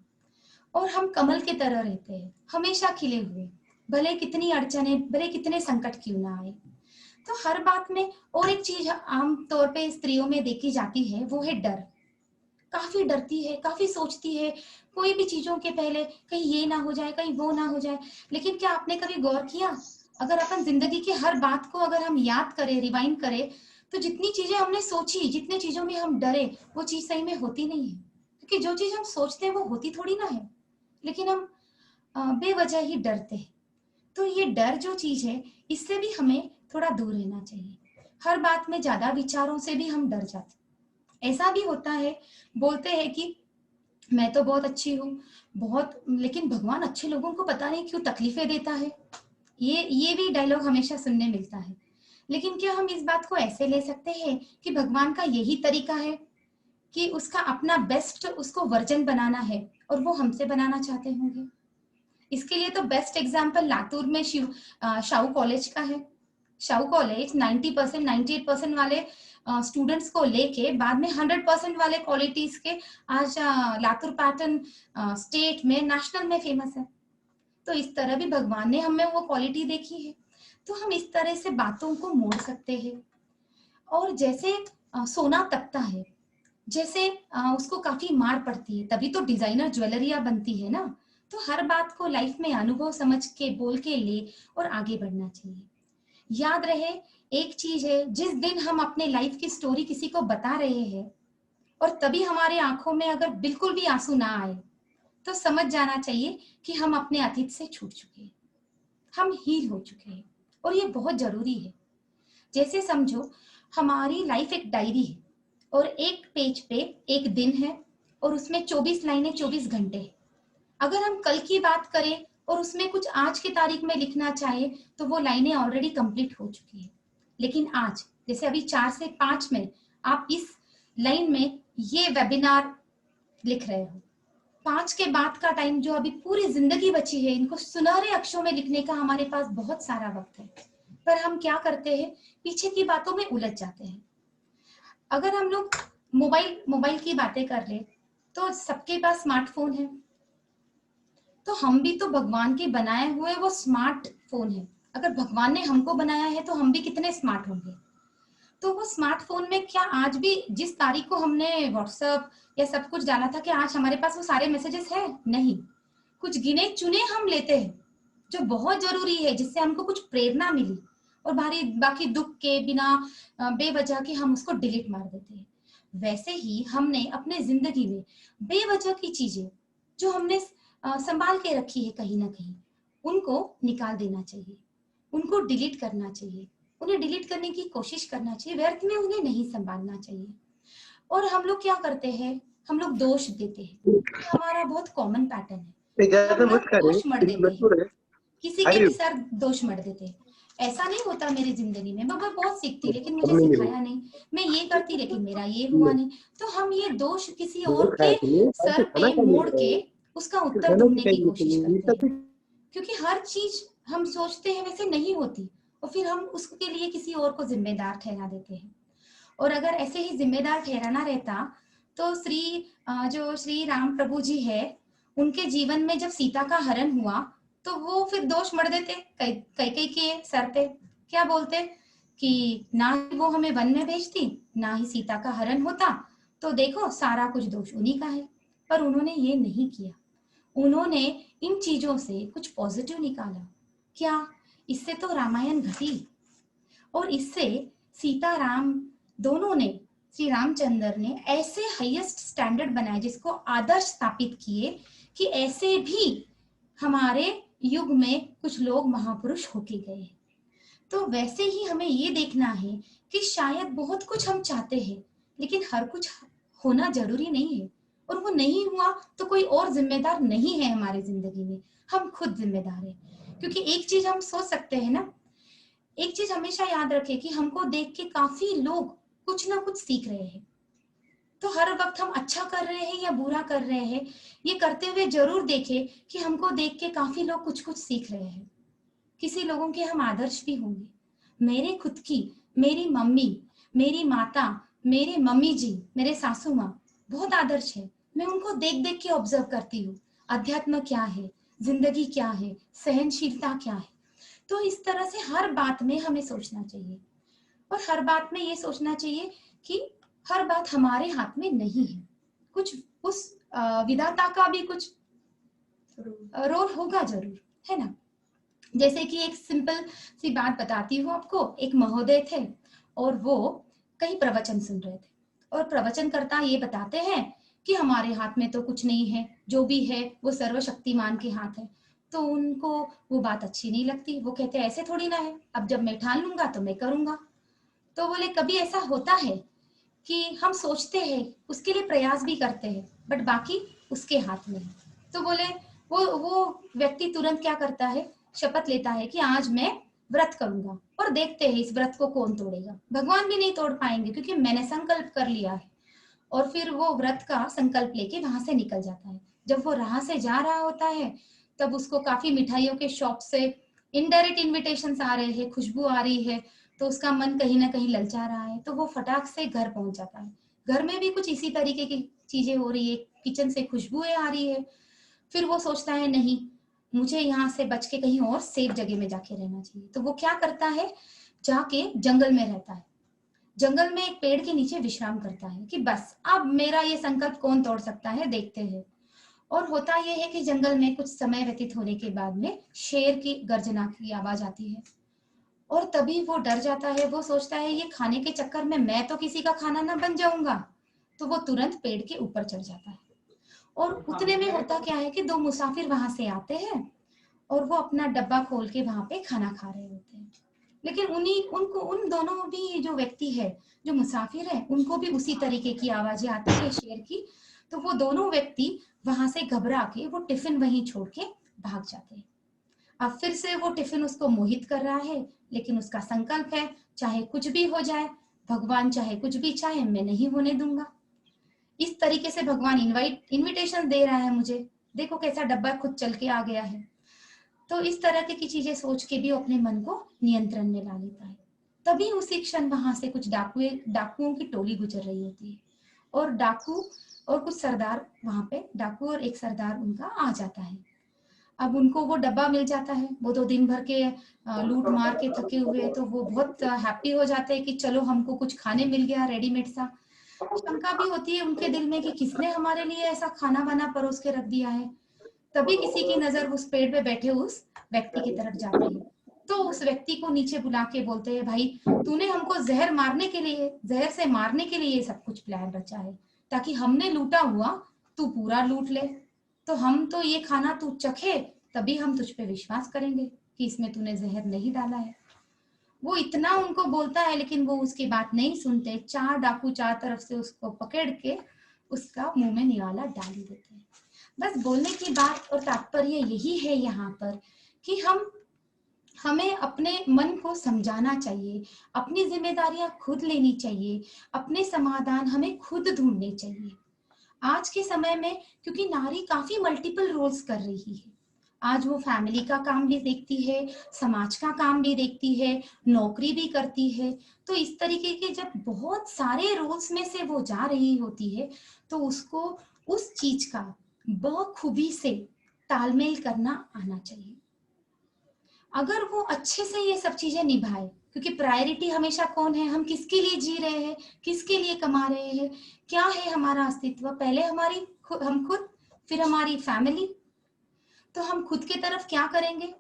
और हम कमल के तरह रहते हैं, हमेशा खिले हुए, भले कितनी अड़चने, भले कितने संकट क्यों ना आए। तो हर बात में और एक चीज आम तौर पे स्त्रियों में देखी जाती है, वो है डर। काफी डरती है, काफी सोचती है कोई भी चीजों के पहले, कहीं ये ना हो जाए, कहीं वो ना हो जाए। लेकिन क्या आपने कभी गौर किया, अगर अपन जिंदगी की हर बात को अगर हम याद करें, रिवाइंड करें, तो जितनी चीजें हमने सोची, जितने चीजों में हम डरे, वो चीज सही में होती नहीं है। क्योंकि जो चीज हम सोचते हैं वो होती थोड़ी ना है, लेकिन हम बेवजह ही डरते हैं। तो ये डर जो चीज है, इससे भी हमें थोड़ा दूर रहना चाहिए। हर बात में ज्यादा विचारों से भी हम डर जाते। ऐसा भी होता है, बोलते हैं कि मैं तो बहुत अच्छी हूँ, बहुत, लेकिन भगवान अच्छे लोगों को पता नहीं क्यों तकलीफें देता है। ये भी डायलॉग हमेशा सुनने मिलता है। लेकिन क्या हम इस बात को ऐसे ले सकते हैं कि भगवान का यही तरीका है कि उसका अपना बेस्ट उसको वर्जन बनाना है और वो हमसे बनाना चाहते होंगे। इसके लिए तो बेस्ट एग्जाम्पल लातूर में शाहू कॉलेज का है। शाहू कॉलेज 90%, 98% वाले स्टूडेंट्स को लेके बाद में 100% वाले क्वालिटीज के आज लातूर पैटर्न स्टेट में, नेशनल में फेमस है। तो इस तरह भी भगवान ने हमें वो क्वालिटी देखी है। तो हम इस तरह से बातों को मोड़ सकते हैं। और जैसे सोना तकता है, जैसे उसको काफी मार पड़ती है, तभी तो डिजाइनर ज्वेलरिया बनती है ना। तो हर बात को लाइफ में अनुभव समझ के, बोल के ले और आगे बढ़ना चाहिए। याद रहे, एक चीज है, जिस दिन हम अपने लाइफ की स्टोरी किसी को बता रहे हैं और तभी हमारे आंखों में अगर बिल्कुल भी आंसू ना आए, तो समझ जाना चाहिए कि हम अपने अतीत से छूट चुके हैं, हम हील हो चुके हैं। और ये बहुत जरूरी है। जैसे समझो हमारी लाइफ एक डायरी है और एक पेज पे एक दिन है और उसमें 24 लाइनें, 24 घंटे है। अगर हम कल की बात करें और उसमें कुछ आज की तारीख में लिखना चाहे तो वो लाइनें ऑलरेडी कंप्लीट हो चुकी है। लेकिन आज, जैसे अभी 4 से 5 में आप इस लाइन में ये वेबिनार लिख रहे हो, 5 के बाद का टाइम जो अभी पूरी जिंदगी बची है, इनको सुनहरे अक्षरों में लिखने का हमारे पास बहुत सारा वक्त है। पर हम क्या करते हैं, पीछे की बातों में उलझ जाते हैं। अगर हम लोग मोबाइल की बातें कर ले तो सबके पास स्मार्टफोन है। तो हम भी तो भगवान के बनाए हुए वो स्मार्टफोन है। अगर भगवान ने हमको बनाया है तो हम भी कितने स्मार्ट होंगे। तो वो स्मार्टफोन में क्या आज भी जिस तारीख को हमने व्हाट्सएप या सब कुछ डाला था, कि आज हमारे पास वो सारे मैसेजेस है? नहीं। कुछ गिने चुने हम लेते हैं जो बहुत जरूरी है, जिससे हमको कुछ प्रेरणा मिली, और बाकी दुख के बिना बेवजह के हम उसको डिलीट मार देते हैं। वैसे ही हमने अपने जिंदगी में बेवजह की चीजें जो हमने संभाल के रखी है कहीं ना कहीं, उनको निकाल देना चाहिए, उनको डिलीट करना चाहिए, उन्हें डिलीट करने की कोशिश करना चाहिए, व्यर्थ में उन्हें नहीं संभालना चाहिए। और हम लोग क्या करते हैं, हम लोग दोष देते हैं। हमारा बहुत कॉमन पैटर्न है, हम लोग दोष मर देते हैं, किसी के भी सर दोष मर देते हैं। ऐसा नहीं होता मेरी जिंदगी में, मैं बहुत सीखती लेकिन मुझे सिखाया नहीं, मैं ये करती लेकिन मेरा ये हुआ नहीं। तो हम ये दोष किसी और के सर पे मोड़ के उसका उत्तर ढूंढने की कोशिश करते हैं, क्योंकि हर चीज हम सोचते हैं वैसे नहीं होती, और फिर हम उसके लिए किसी और को जिम्मेदार ठहरा देते हैं। और अगर ऐसे ही जिम्मेदार ठहराना रहता तो जो श्री राम प्रभु जी है, उनके जीवन में जब सीता का हरण हुआ तो वो फिर दोष मर देते कैकेयी के सर पे। क्या बोलते कि ना ही वो हमें वन में भेजती, ना ही सीता का हरण होता, तो देखो सारा कुछ दोष उन्हीं का है। पर उन्होंने ये नहीं किया, उन्होंने इन चीजों से कुछ पॉजिटिव निकाला। क्या? इससे तो रामायण घटी, और इससे सीता राम दोनों ने, श्री रामचंद्र ने ऐसे हाईएस्ट स्टैंडर्ड बनाए, जिसको आदर्श स्थापित किए कि ऐसे भी हमारे युग में कुछ लोग महापुरुष होके गए। तो वैसे ही हमें ये देखना है कि शायद बहुत कुछ हम चाहते हैं, लेकिन हर कुछ होना जरूरी नहीं है, और वो नहीं हुआ तो कोई और जिम्मेदार नहीं है हमारी जिंदगी में, हम खुद जिम्मेदार हैं। क्योंकि एक चीज हम सोच सकते हैं ना, एक चीज हमेशा याद रखें कि हमको देख के काफी लोग कुछ ना कुछ सीख रहे हैं। तो हर वक्त हम अच्छा कर रहे हैं या बुरा कर रहे हैं, ये करते हुए जरूर देखें कि हमको देख के काफी लोग कुछ कुछ सीख रहे हैं। किसी लोगों के हम आदर्श भी होंगे। मेरे खुद की, मेरी मम्मी, मेरी माता, मेरे मम्मी जी, मेरे सासू माँ बहुत आदर्श है। मैं उनको देख देख के ऑब्जर्व करती हूँ, अध्यात्म क्या है, जिंदगी क्या है, सहनशीलता क्या है। तो इस तरह से हर बात में हमें सोचना चाहिए, और हर बात में ये सोचना चाहिए कि हर बात हमारे हाथ में नहीं है, कुछ उस विधाता का भी कुछ रोल होगा जरूर, है ना। जैसे कि एक सिंपल सी बात बताती हूँ आपको। एक महोदय थे और वो कहीं प्रवचन सुन रहे थे, और प्रवचनकर्ता ये बताते हैं कि हमारे हाथ में तो कुछ नहीं है, जो भी है वो सर्वशक्तिमान के हाथ है। तो उनको वो बात अच्छी नहीं लगती, वो कहते हैं ऐसे थोड़ी ना है, अब जब मैं ठान लूंगा तो मैं करूंगा। तो बोले कभी ऐसा होता है कि हम सोचते हैं, उसके लिए प्रयास भी करते हैं, बट बाकी उसके हाथ में है। तो बोले वो व्यक्ति तुरंत क्या करता है, शपथ लेता है कि आज मैं व्रत करूंगा, और देखते हैं इस व्रत को कौन तोड़ेगा। भगवान भी नहीं तोड़ पाएंगे क्योंकि मैंने संकल्प कर लिया है। और फिर वो व्रत का संकल्प लेके वहां से निकल जाता है। जब वो राह से जा रहा होता है तब उसको काफी मिठाइयों के शॉप से इनडायरेक्ट इन्विटेशंस आ रहे हैं, खुशबू आ रही है, तो उसका मन कहीं ना कहीं ललचा रहा है। तो वो फटाक से घर पहुंच जाता है। घर में भी कुछ इसी तरीके की चीजें हो रही है, किचन से खुशबुएं आ रही है। फिर वो सोचता है नहीं, मुझे यहाँ से बच के कहीं और सेफ जगह में जाके रहना चाहिए। तो वो क्या करता है, जाके जंगल में रहता है। जंगल में एक पेड़ के नीचे विश्राम करता है कि बस अब मेरा ये संकल्प कौन तोड़ सकता है, देखते हैं। और होता यह है कि जंगल में कुछ समय व्यतीत होने के बाद में शेर की गर्जना की आवाज आती है, और तभी वो डर जाता है। वो सोचता है ये खाने के चक्कर में मैं तो किसी का खाना ना बन जाऊंगा। तो वो तुरंत पेड़ के ऊपर चढ़ जाता है। और उतने में होता क्या है कि दो मुसाफिर वहां से आते हैं, और वो अपना डब्बा खोल के वहां पे खाना खा रहे होते हैं। लेकिन उन दोनों भी जो व्यक्ति है, जो मुसाफिर है, उनको भी उसी तरीके की आवाजें आती है शेर की। तो वो दोनों व्यक्ति वहां से घबरा के वो टिफिन वहीं छोड़ के भाग जाते हैं। अब फिर से वो टिफिन उसको मोहित कर रहा है, लेकिन उसका संकल्प है चाहे कुछ भी हो जाए, भगवान चाहे कुछ भी चाहे, मैं नहीं होने दूंगा। इस तरीके से भगवान इनविटेशन दे रहा है मुझे, देखो कैसा डब्बा खुद चल के आ गया है। तो इस तरह की चीजें सोच के भी अपने मन को नियंत्रण में ला लेता है। तभी उसी क्षण वहां से कुछ डाकुओं की टोली गुजर रही होती है, और डाकू और कुछ सरदार वहां पे, डाकू और एक सरदार उनका आ जाता है। अब उनको वो डब्बा मिल जाता है, वो तो दिन भर के लूट मार के थके हुए हैं, तो वो बहुत हैप्पी हो जाते हैं कि चलो हमको कुछ खाने मिल गया रेडीमेड सा। शंका भी होती है उनके दिल में कि किसने हमारे लिए ऐसा खाना वाना परोस के रख दिया है। तभी किसी की नजर उस पेड़ पे बैठे उस व्यक्ति की तरफ जाती है, तो उस व्यक्ति को नीचे बुला के बोलते हैं, भाई तूने हमको जहर मारने के लिए, जहर से मारने के लिए ये सब कुछ प्लान रचा है, ताकि हमने लूटा हुआ तू पूरा लूट ले। तो हम तो ये खाना तू चखे तभी हम तुझ पे विश्वास करेंगे कि इसमें तूने जहर नहीं डाला है। वो इतना उनको बोलता है लेकिन वो उसकी बात नहीं सुनते। 4 डाकू 4 तरफ से उसको पकड़ के उसका मुंह में निवाला डाल देते हैं। बस बोलने की बात और तात्पर्य यही है यहाँ पर कि हमें अपने मन को समझाना चाहिए, अपनी जिम्मेदारियां खुद लेनी चाहिए, अपने समाधान हमें खुद ढूंढने चाहिए। आज के समय में क्योंकि नारी काफी मल्टीपल रोल्स कर रही है, आज वो फैमिली का काम भी देखती है, समाज का काम भी देखती है, नौकरी भी करती है। तो इस तरीके के जब बहुत सारे रोल्स में से वो जा रही होती है तो उसको उस चीज का बखूबी से तालमेल करना आना चाहिए। अगर वो अच्छे से ये सब चीजें निभाए, क्योंकि प्रायोरिटी हमेशा कौन है, हम किसके लिए जी रहे हैं, किसके लिए कमा रहे हैं, क्या है हमारा अस्तित्व, पहले हम खुद, फिर हमारी फैमिली। तो हम खुद की तरफ क्या करेंगे,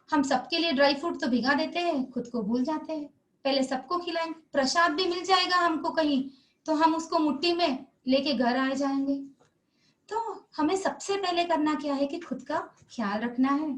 हम सबके लिए ड्राई फ्रूट तो भिगा देते हैं, खुद को भूल जाते हैं। पहले सबको खिलाएंगे, प्रसाद भी मिल जाएगा हमको कहीं तो हम उसको मुट्ठी में लेके घर आ जाएंगे। तो हमें सबसे पहले करना क्या है कि खुद का ख्याल रखना है,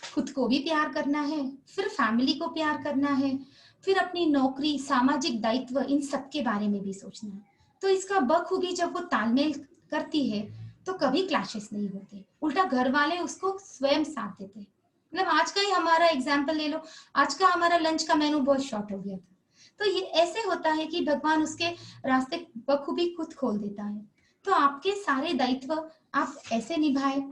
खुद को भी प्यार करना है, फिर फैमिली को प्यार करना है, फिर अपनी नौकरी, सामाजिक दायित्व, इन सब के बारे में भी सोचना है। तो इसका बखूबी जब वो तालमेल करती है तो कभी क्लैशेस नहीं होते, उल्टा घर वाले उसको स्वयं साथ देते। मतलब आज का ही हमारा एग्जाम्पल ले लो, आज का हमारा लंच का मेनू बहुत शॉर्ट हो गया था। तो ये ऐसे होता है कि भगवान उसके रास्ते बखूबी खुद खोल देता है। तो आपके सारे दायित्व आप ऐसे निभाए।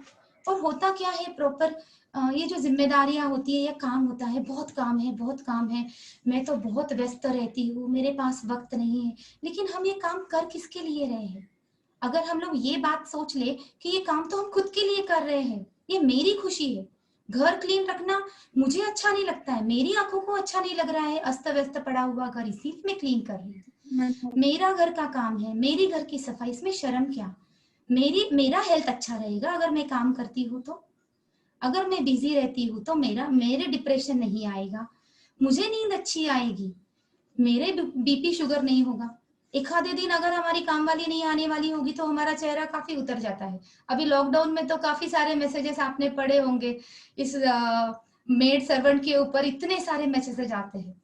और होता क्या है प्रॉपर, ये जो जिम्मेदारियां होती है या काम होता है, बहुत काम है, बहुत काम है, मैं तो बहुत व्यस्त रहती हूँ, मेरे पास वक्त नहीं है। लेकिन हम ये काम कर किसके लिए रहे हैं? अगर हम लोग ये बात सोच ले कि ये काम तो हम खुद के लिए कर रहे हैं, ये मेरी खुशी है। घर क्लीन रखना मुझे अच्छा नहीं लगता है, मेरी आंखों को अच्छा नहीं लग रहा है अस्त व्यस्त पड़ा हुआ घर, इसी में क्लीन कर रही हूँ। मेरा घर का काम है, मेरी घर की सफाई, इसमें शर्म क्या? मेरा हेल्थ अच्छा रहेगा अगर मैं काम करती हूँ तो, अगर मैं बिजी रहती हूँ तो मेरे डिप्रेशन नहीं आएगा, मुझे नींद अच्छी आएगी, मेरे बीपी शुगर नहीं होगा। एक आधे दिन अगर हमारी काम वाली नहीं आने वाली होगी तो हमारा चेहरा काफी उतर जाता है। अभी लॉकडाउन में तो काफी सारे मैसेजेस आपने पढ़े होंगे, इस मेड सर्वेंट के ऊपर इतने सारे मैसेजेस आते हैं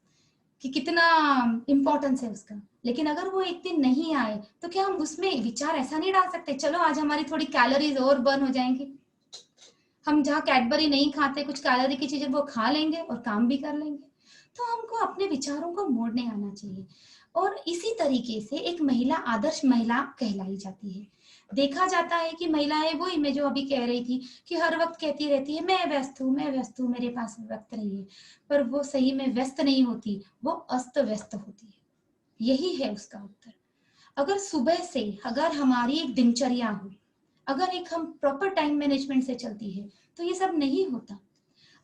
कि कितना इंपॉर्टेंस है उसका। लेकिन अगर वो एक दिन नहीं आए तो क्या हम उसमें विचार ऐसा नहीं डाल सकते, चलो आज हमारी थोड़ी कैलोरीज और बर्न हो जाएंगी, हम जहाँ कैडबरी नहीं खाते, कुछ कैलोरी की चीजें वो खा लेंगे और काम भी कर लेंगे। तो हमको अपने विचारों को मोड़ने आना चाहिए। और इसी तरीके से एक महिला आदर्श महिला कहलाई जाती है। देखा जाता है कि महिलाएं, वही मैं जो अभी कह रही थी कि हर वक्त कहती रहती है मैं व्यस्त हूँ, मैं व्यस्त हूँ, मेरे पास वक्त नहीं है, पर वो सही में व्यस्त नहीं होती, वो अस्त व्यस्त होती है। यही है उसका उत्तर। अगर सुबह से अगर हमारी एक दिनचर्या हो, अगर एक हम प्रॉपर टाइम मैनेजमेंट से चलती है तो ये सब नहीं होता।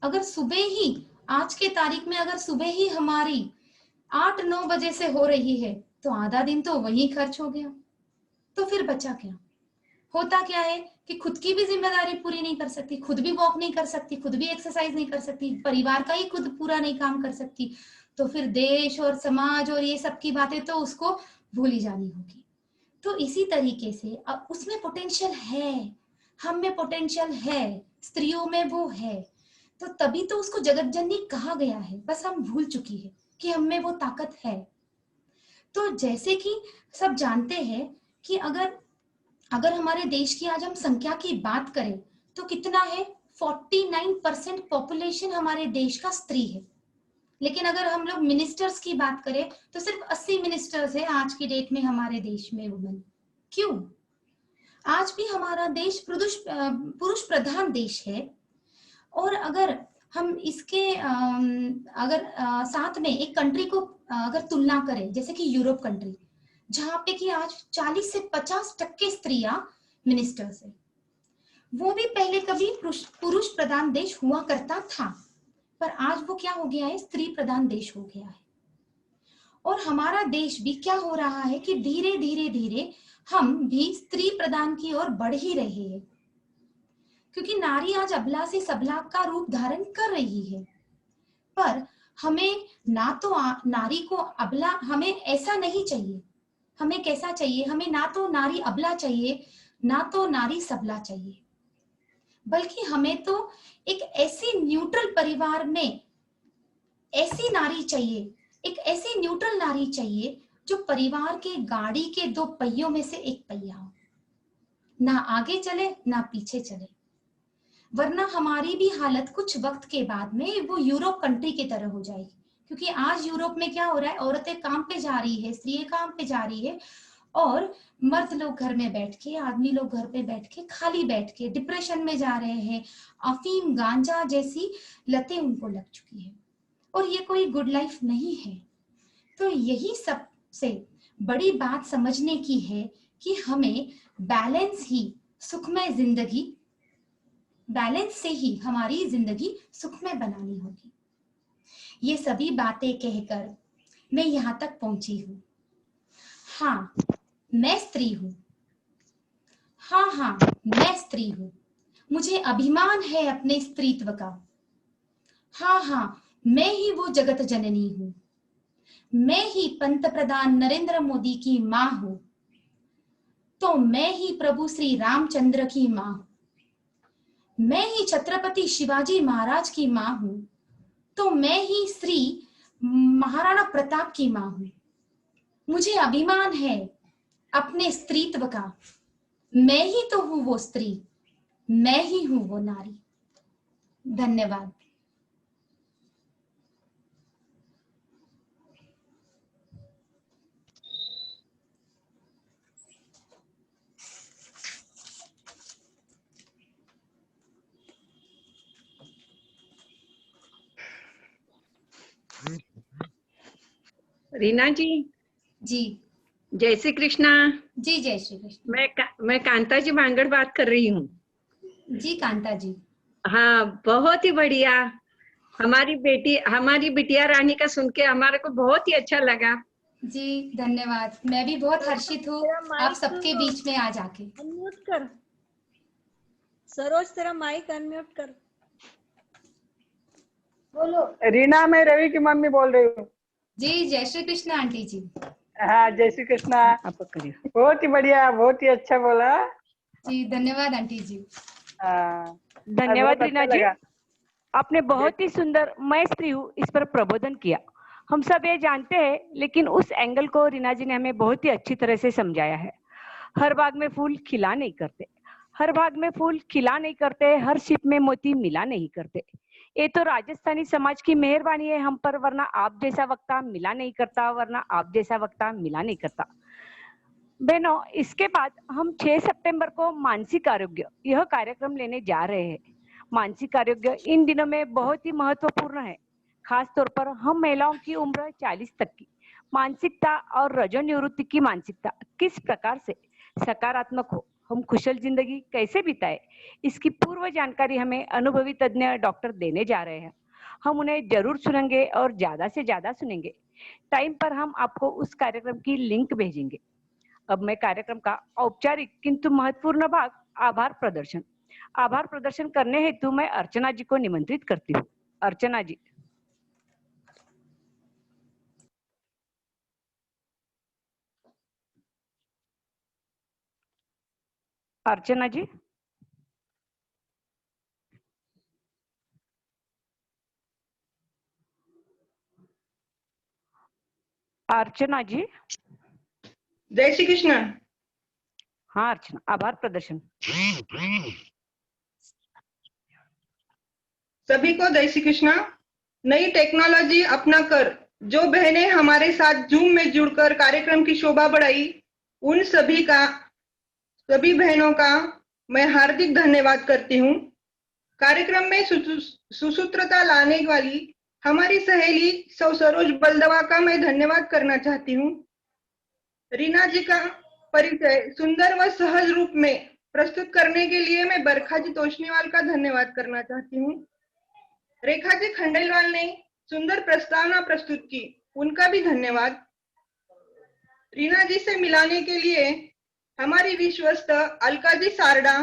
अगर सुबह ही, आज के तारीख में अगर सुबह ही हमारी 8-9 बजे से हो रही है तो आधा दिन तो वहीं खर्च हो गया, तो फिर बचा क्या? होता क्या है कि खुद की भी जिम्मेदारी पूरी नहीं कर सकती, खुद भी वॉक नहीं कर सकती, खुद भी एक्सरसाइज नहीं कर सकती, परिवार का ही खुद पूरा नहीं काम कर सकती, तो फिर देश और समाज और ये सब की बातें तो उसको भूली जानी होगी। तो इसी तरीके से अब उसमें पोटेंशियल है, हम में पोटेंशियल है, स्त्रियों में वो है, तो तभी तो उसको जगत जननी कहा गया है। बस हम भूल चुकी है कि हम में वो ताकत है। तो जैसे कि सब जानते हैं कि अगर हमारे देश की आज हम संख्या की बात करें तो कितना है, 49% पॉपुलेशन हमारे देश का स्त्री है। लेकिन अगर हम लोग मिनिस्टर्स की बात करें तो सिर्फ 80 मिनिस्टर्स है आज की डेट में हमारे देश में वुमेन। क्यों? आज भी हमारा देश पुरुष प्रधान देश है। और अगर हम इसके साथ में एक कंट्री को अगर तुलना करें, जैसे कि यूरोप कंट्री, जहाँ पे कि आज 40 से 50% स्त्रियां मिनिस्टर्स है, वो भी पहले कभी पुरुष प्रधान देश हुआ करता था, पर आज वो क्या हो गया है, स्त्री प्रधान देश हो गया है। और हमारा देश भी क्या हो रहा है कि धीरे धीरे धीरे हम भी स्त्री प्रधान की ओर बढ़ ही रहे हैं, क्योंकि नारी आज अबला से सबला का रूप धारण कर रही है। पर हमें ना तो नारी को अबला, हमें ऐसा नहीं चाहिए। हमें कैसा चाहिए? हमें ना तो नारी अबला चाहिए, ना तो नारी सबला चाहिए, बल्कि हमें तो एक ऐसी न्यूट्रल परिवार में ऐसी नारी चाहिए, एक ऐसी न्यूट्रल नारी चाहिए जो परिवार के गाड़ी के दो पहियों में से एक पहिया हो, ना आगे चले ना पीछे चले। वरना हमारी भी हालत कुछ वक्त के बाद में वो यूरोप कंट्री की तरह हो जाएगी, क्योंकि आज यूरोप में क्या हो रहा है, औरतें काम पे जा रही है, स्त्रियां काम पे जा रही है, और मर्द लोग घर में बैठ के, आदमी लोग घर पे बैठ के, खाली बैठ के डिप्रेशन में जा रहे हैं। अफीम गांजा जैसी लतें उनको लग चुकी है, और ये कोई गुड लाइफ नहीं है। तो यही सबसे बड़ी बात समझने की है कि हमें बैलेंस ही सुखमय जिंदगी, बैलेंस से ही हमारी जिंदगी सुखमय बनानी होगी। ये सभी बातें कहकर मैं यहाँ तक पहुंची हूँ। हाँ, मैं स्त्री हूँ। हाँ, मैं स्त्री हूँ। मुझे अभिमान है अपने स्त्रीत्व का। हाँ, मैं ही वो जगत जननी हूँ। मैं ही पंत प्रधान नरेंद्र मोदी की माँ हूँ, तो मैं ही प्रभु श्री रामचंद्र की माँ हूँ। मैं ही छत्रपति शिवाजी महाराज की माँ हूँ, तो मैं ही श्री महाराणा प्रताप की माँ हूँ। मुझे अभिमान है अपने स्त्रीत्व का। मैं ही तो हूँ वो स्त्री, मैं ही हूँ वो नारी। धन्यवाद। रीना जी। जी जय श्री कृष्णा। जी, जय श्री कृष्ण। मैं कांता जी बांगड़ बात कर रही हूँ। जी कांता जी। हाँ, बहुत ही बढ़िया। हमारी बिटिया रानी का सुन के हमारे को बहुत ही अच्छा लगा। जी धन्यवाद। मैं भी बहुत हर्षित हूँ आप सबके बीच में आ जाके। अनम्यूट कर सरोज, तेरा माइक अनम्यूट कर। बोलो। रीना, मैं रवि की मम्मी बोल रही हूँ। जी जय श्री कृष्ण आंटी जी। हाँ, जय श्री कृष्णा। आप करिए। बहुत ही बढ़िया, बहुत ही अच्छा बोला। जी धन्यवाद आंटी जी। हाँ, धन्यवाद रीना जी। लगा। आपने बहुत ही सुंदर मैं स्त्री हूँ इस पर प्रबोधन किया। हम सब ये जानते हैं, लेकिन उस एंगल को रीना जी ने हमें बहुत ही अच्छी तरह से समझाया है। हर बाग में फूल खिला नहीं करते, हर बाग में फूल खिला नहीं करते, हर शिप में मोती मिला नहीं करते। ये तो राजस्थानी समाज की मेहरबानी है हम पर, वरना आप जैसा वक्ता मिला नहीं करता, वरना आप जैसा वक्ता मिला नहीं करता। बहनों, इसके बाद हम 6 सितंबर को मानसिक आरोग्य यह कार्यक्रम लेने जा रहे हैं। मानसिक आरोग्य इन दिनों में बहुत ही महत्वपूर्ण है। खास तौर पर हम महिलाओं की उम्र 40 तक की मानसिकता और रजोनिवृत्ति की मानसिकता किस प्रकार से सकारात्मक हो, हम कुशल जिंदगी कैसे बिताए, इसकी पूर्व जानकारी हमें अनुभवी तज्ञ डॉक्टर देने जा रहे हैं। हम उन्हें जरूर सुनेंगे और ज्यादा से ज्यादा सुनेंगे। टाइम पर हम आपको उस कार्यक्रम की लिंक भेजेंगे। अब मैं कार्यक्रम का औपचारिक किंतु महत्वपूर्ण भाग आभार प्रदर्शन करने हेतु मैं अर्चना जी को निमंत्रित करती हूँ। अर्चना जी। अर्चना जी। अर्चना जी। जय श्री कृष्ण। हाँ अर्चना, आभार प्रदर्शन। सभी को जय श्री कृष्ण। नई टेक्नोलॉजी अपनाकर जो बहनें हमारे साथ जूम में जुड़कर कार्यक्रम की शोभा बढ़ाई, उन सभी बहनों का मैं हार्दिक धन्यवाद करती हूँ। कार्यक्रम में सुसूत्रता लाने वाली हमारी सहेली सरोज बलदवा का मैं धन्यवाद करना चाहती हूँ। रीना जी का परिचय सुंदर व सहज रूप में प्रस्तुत करने के लिए मैं बरखा जी तोशनीवाल का धन्यवाद करना चाहती हूँ। रेखा जी खंडेलवाल ने सुंदर प्रस्तावना प्रस्तुत की, उनका भी धन्यवाद। रीना जी से मिलाने के लिए हमारी विश्वस्त अलका जी सारडा,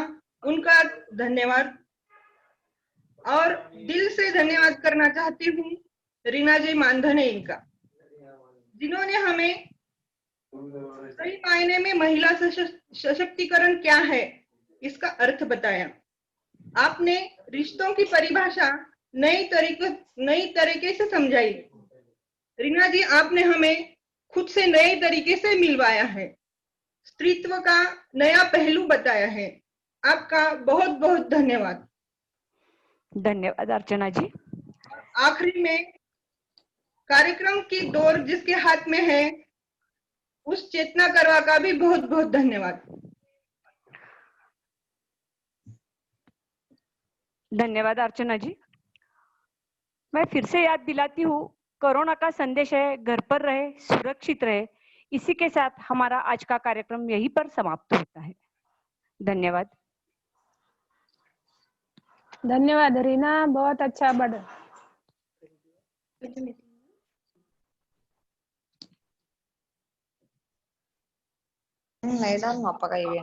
उनका धन्यवाद। और दिल से धन्यवाद करना चाहती हूँ रीना जी मानधने का, जिन्होंने हमें सही मायने में महिला सशक्तिकरण क्या है इसका अर्थ बताया। आपने रिश्तों की परिभाषा नई तरीके से समझाई। रीना जी, आपने हमें खुद से नए तरीके से मिलवाया है, स्त्रीत्व का नया पहलू बताया है। आपका बहुत बहुत धन्यवाद। धन्यवाद अर्चना जी। आखिरी में कार्यक्रम की डोर जिसके हाथ में है, उस चेतना करवा का भी बहुत बहुत धन्यवाद। धन्यवाद अर्चना जी। मैं फिर से याद दिलाती हूँ, कोरोना का संदेश है, घर पर रहे, सुरक्षित रहे। इसी के साथ हमारा आज का कार्यक्रम यहीं पर समाप्त होता है। धन्यवाद। धन्यवाद रीना, बहुत अच्छा बढ़ा। Naidan mau pakai ini.